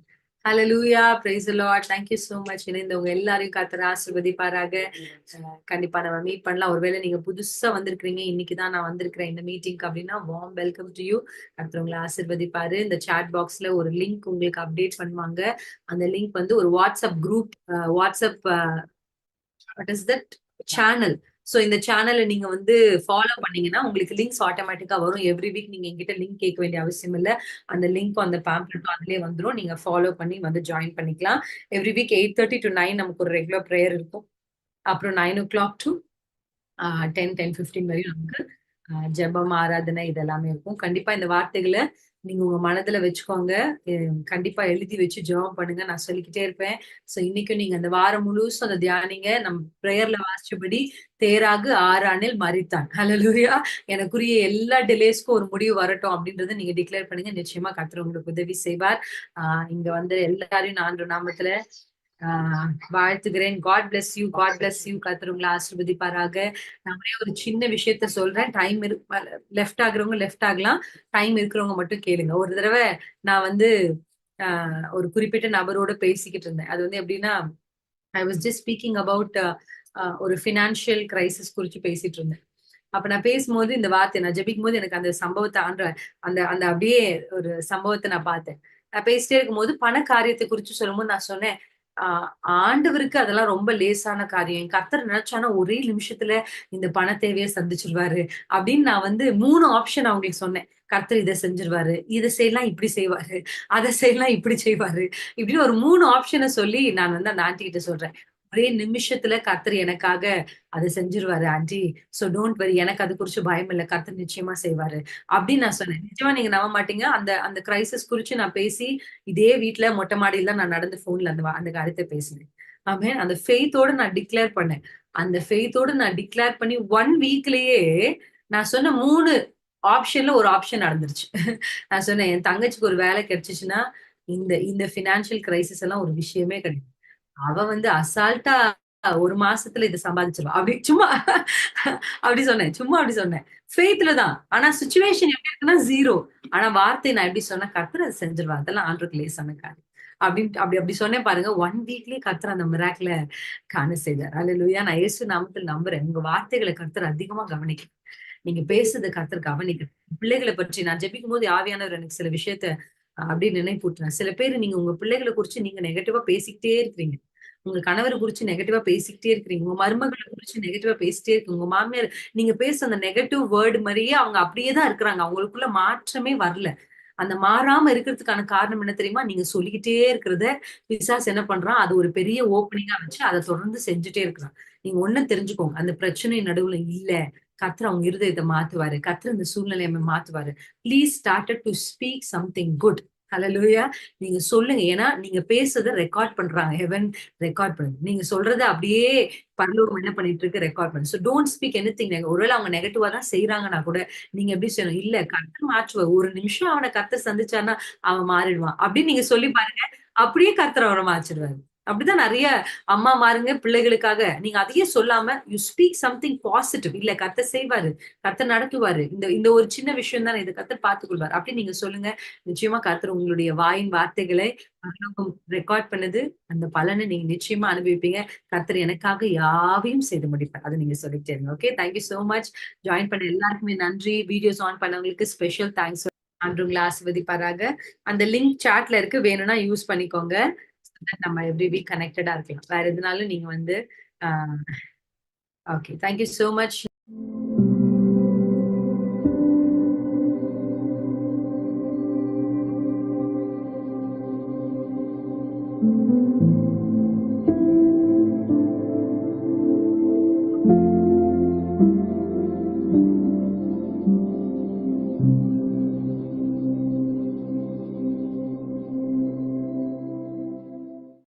ஹalleluya, praise the lord. thank you so much. இணைந்தவங்க எல்லாரையும் கர்த்தர் ஆசீர்வதிப்பாராக. கண்டிப்பா நம்ம மீட் பண்ணலாம். ஒருவேளை நீங்க புதுசா வந்திருக்கிறீங்க, இன்னைக்குதான் நான் வந்திருக்கிறேன் இந்த மீட்டிங்க்கு அப்படின்னா வார்ம் வெல்கம் டு யூ. கர்த்தர் உங்களை ஆசீர்வதிப்பாரு. இந்த சாட் பாக்ஸ்ல ஒரு லிங்க் உங்களுக்கு அப்டேட் பண்ணுவாங்க. அந்த லிங்க் வந்து ஒரு WhatsApp group, WhatsApp what is that channel. So இந்த சேனலை நீங்க வந்து ஃபாலோ பண்ணீங்கன்னா உங்களுக்கு லிங்க்ஸ் ஆட்டோமேட்டிக்கா வரும். எவ்ரி வீக் நீங்க என்கிட்ட லிங்க் கேட்க வேண்டிய அவசியம் இல்ல. அந்த லிங்க் அந்த பேம்ப்ளெட்டும் அதுலயே வந்துரும். நீங்க ஃபாலோ பண்ணி வந்து ஜாயின் பண்ணிக்கலாம். எவ்ரி வீக் 8:30 to 9 நமக்கு ஒரு ரெகுலர் ப்ரேயர் இருக்கும். அப்புறம் 9 o'clock to 10:15 வரையும் நமக்கு ஜெபம், ஆராதனை இதெல்லாமே இருக்கும். கண்டிப்பா இந்த வார்த்தைகளை நீங்க உங்க மனதுல வச்சுக்கோங்க. கண்டிப்பா எழுதி வச்சு ஜெபம் பண்ணுங்க. நான் சொல்லிக்கிட்டே இருப்பேன். சோ இன்னைக்கும் நீங்க அந்த வாரம் முழுசும் அந்த தியானிங்க. நம்ம பிரேயர்ல வாசிச்சபடி தேராகு ஆறானில் மரித்தான். ஹல்லேலூயா. எனக்குரிய எல்லா டிலேஸ்க்கும் ஒரு முடிவு வரட்டும் அப்படின்றத நீங்க டிக்ளேர் பண்ணுங்க. நிச்சயமா கர்த்தர் உங்களுக்கு உதவி செய்வார். இங்க வந்து எல்லாரையும் நான் ஆண்டவர் நாமத்துல வாழ்த்துகிறேன். God bless you, God bless you. கர்த்தர் உங்களை ஆசீர்வதிப்பாராக. நான் ஒரே ஒரு சின்ன விஷயத்த சொல்றேன். டைம் லெஃப்ட் ஆகுறவங்க லெஃப்ட் ஆகலாம். டைம் இருக்கிறவங்க மட்டும் கேளுங்க. ஒரு தடவை நான் வந்து ஒரு குறிப்பிட்ட நபரோட பேசிக்கிட்டு இருந்தேன். அது வந்து எப்படின்னா, I was just speaking about ஒரு பினான்சியல் கிரைசிஸ் குறிச்சு பேசிட்டு இருந்தேன். அப்ப நான் பேசும்போது இந்த வார்த்தை, நான் ஜெபிக்கும் போது எனக்கு அந்த சம்பவத்தை அந்த அந்த அப்படியே ஒரு சம்பவத்தை நான் பார்த்தேன். நான் பேசிட்டே இருக்கும்போது பண காரியத்தை குறிச்சு சொல்லும்போது நான் சொன்னேன், ஆண்டவருக்கு அதெல்லாம் ரொம்ப லேசான காரியம். கர்த்தர் நினைச்சானா ஒரே நிமிஷத்துல இந்த பண தேவையை சந்திச்சிருவாரு அப்படின்னு நான் வந்து 3 ஆப்ஷன் அவங்களுக்கு சொன்னேன். கர்த்தர் இதை செஞ்சிருவாரு, இதை செய்யலாம் இப்படி செய்வாரு, அதை செய்யலாம் இப்படி செய்வாரு, இப்படின்னு ஒரு 3 ஆப்ஷனை சொல்லி நான் வந்து அந்த ஆண்டி கிட்ட சொல்றேன். ஒரே நிமிஷத்துல கர்த்தர் எனக்காக அதை செஞ்சிருவாரு ஆண்டி. சோ டோன்ட் வரி, எனக்கு அது குறிச்சு பயம் இல்லை, கர்த்தர் நிச்சயமா செய்வாரு அப்படின்னு நான் சொன்னேன். நிச்சயமா நீங்க நம்ப மாட்டீங்க. அந்த அந்த கிரைசிஸ் குறிச்சு நான் பேசி இதே வீட்டுல மொட்டை மாடியில நான் நடந்து போன்ல அந்த காரியத்தை பேசினேன். ஆமே, அந்த ஃபெய்த்தோட நான் டிக்ளேர் பண்ணேன். அந்த ஃபெய்த்தோட நான் டிக்ளேர் பண்ணி 1 வீக்லயே நான் சொன்ன 3 ஆப்ஷன்ல ஒரு ஆப்ஷன் நடந்துருச்சு. நான் சொன்னேன், என் தங்கச்சிக்கு ஒரு வேலை கிடைச்சிச்சுன்னா இந்த இந்த பினான்சியல் கிரைசிஸ் எல்லாம் ஒரு விஷயமே கிடையாது. அவ வந்து அசால்ட்டா 1 மாசத்துல இத சம்பாதிச்சிருவா. அப்படி சும்மா அப்படி சொன்னேன். சும்மா அப்படி சொன்னேன். ஃபெய்த்ல தான். ஆனா சிச்சுவேஷன் எப்படி இருக்குன்னா 0. ஆனா வார்த்தை நான் எப்படி சொன்னேன், கர்த்தர் அத செஞ்சுருவா. அதெல்லாம் ஆண்டவருக்கு லேசான காரியம். அப்படின்ட்டு அப்படி அப்படி சொன்னேன் பாருங்க. 1 வீக்லயே கர்த்தர் அந்த மிராக்கிள காண செய்தார். ஹல்லேலூயா. நான் இயேசு நாமத்தில் நம்புறேன். உங்க வார்த்தைகள கர்த்தர் அதிகமா கவனிக்கிறார். நீங்க பேசுறத கர்த்தர் கவனிக்கிறார். பிள்ளைகள பற்றி நான் ஜெபிக்கும்போது ஆவியானவர் எனக்கு சில விஷயத்த அப்படியே நினைப்பூட்டுனார். சில பேரு நீங்க உங்க பிள்ளைகள குறிச்சு நீங்க நெகட்டிவா பேசிக்கிட்டே இருக்கிறீங்க. உங்க கணவர குறிச்சு நெகட்டிவா பேசிக்கிட்டே இருக்கிறீங்க. உங்க மருமகள குறிச்சு நெகட்டிவா பேசிட்டே இருக்கீங்க. உங்க மாமியார் நீங்க பேசுற அந்த நெகட்டிவ் வேர்ட் மாரியே அவங்க அப்படியே தான் இருக்கிறாங்க. அவங்களுக்குள்ள மாற்றமே வரல. அந்த மாறாம இருக்கிறதுக்கான காரணம் என்ன தெரியுமா? நீங்க சொல்லிக்கிட்டே இருக்கிறத பிசாசு என்ன பண்றான்? அது ஒரு பெரிய ஓப்பனிங்கா வச்சு அத தொடர்ந்து செஞ்சுட்டே இருக்கிறான். நீங்க ஒண்ணு தெரிஞ்சுக்கோங்க. அந்த பிரச்சனை நடுவுல இல்ல. கர்த்தர் அவங்க இருதயத்த மாத்துவாரு. கர்த்தர் இந்த சூழ்நிலைய மாத்துவாரு. Please started to speak something good. ஹalleluya. நீங்க சொல்லுங்க. ஏன்னா நீங்க பேசுறத ரெக்கார்ட் பண்றாங்க. ஹெவன் ரெக்கார்ட் பண்ணுது. நீங்க சொல்றத அப்படியே பரலோகம் என்ன பண்ணிட்டு இருக்கு? ரெக்கார்ட் பண்ணுது. சோ டோன்ட் ஸ்பீக் எனிதிங் ஒருவேள அவங்க நெகட்டிவா தான் செய்றாங்கன்னா கூட, நீங்க எப்படி சொல்லணும்? இல்ல கர்த்தர் மாற்றுவார். ஒரு நிமிஷம் அவன கர்த்தர் சந்திச்சார்ன்னா, அவன் மாறிடுவான். அப்படின்னு நீங்க சொல்லி பாருங்க. அப்படியே கர்த்தர் அவன மாற்றிடுவாரு. அப்படிதான் நெறைய அம்மாமாருங்க பிள்ளைகளுக்காக நீங்க அதையே சொல்லாம, யூ ஸ்பீக் சம்திங் பாசிட்டிவ். இல்ல கர்த்தர் செய்வாரு. கர்த்தர் நடத்துவாரு. இந்த இந்த ஒரு சின்ன விஷயம் தானே இத கர்த்தர் பார்த்துக் கொள்வார். அப்படின்னு நீங்க சொல்லுங்க. நிச்சயமா கர்த்தர் உங்களுடைய வாயின் வார்த்தைகளை பரலோகம் ரெக்கார்ட் பண்ணுது. அந்த பலன நீங்க நிச்சயமா அனுபவிப்பீங்க. கர்த்தர் எனக்காக யாவையும் செய்து முடிப்பார். அத நீங்க சொல்லிட்டே இருங்க. Okay. Thank you so much. Join பண்ண எல்லாருக்குமே நன்றி. வீடியோஸ் ஆன் பண்ணவங்களுக்கு ஸ்பெஷல் தேங்க்ஸ். ஆண்டவர் உங்கள ஆசீர்வதிப்பாராக. அந்த லிங்க் சாட்ல இருக்கு. வேணும்னா யூஸ் பண்ணிக்கோங்க. So that நம்ம எவ்ரி வீக் கனெக்டடா இருக்கலாம். வேற எதுனாலும் நீங்க வந்து ஆ okay. Thank you so much. Thank you.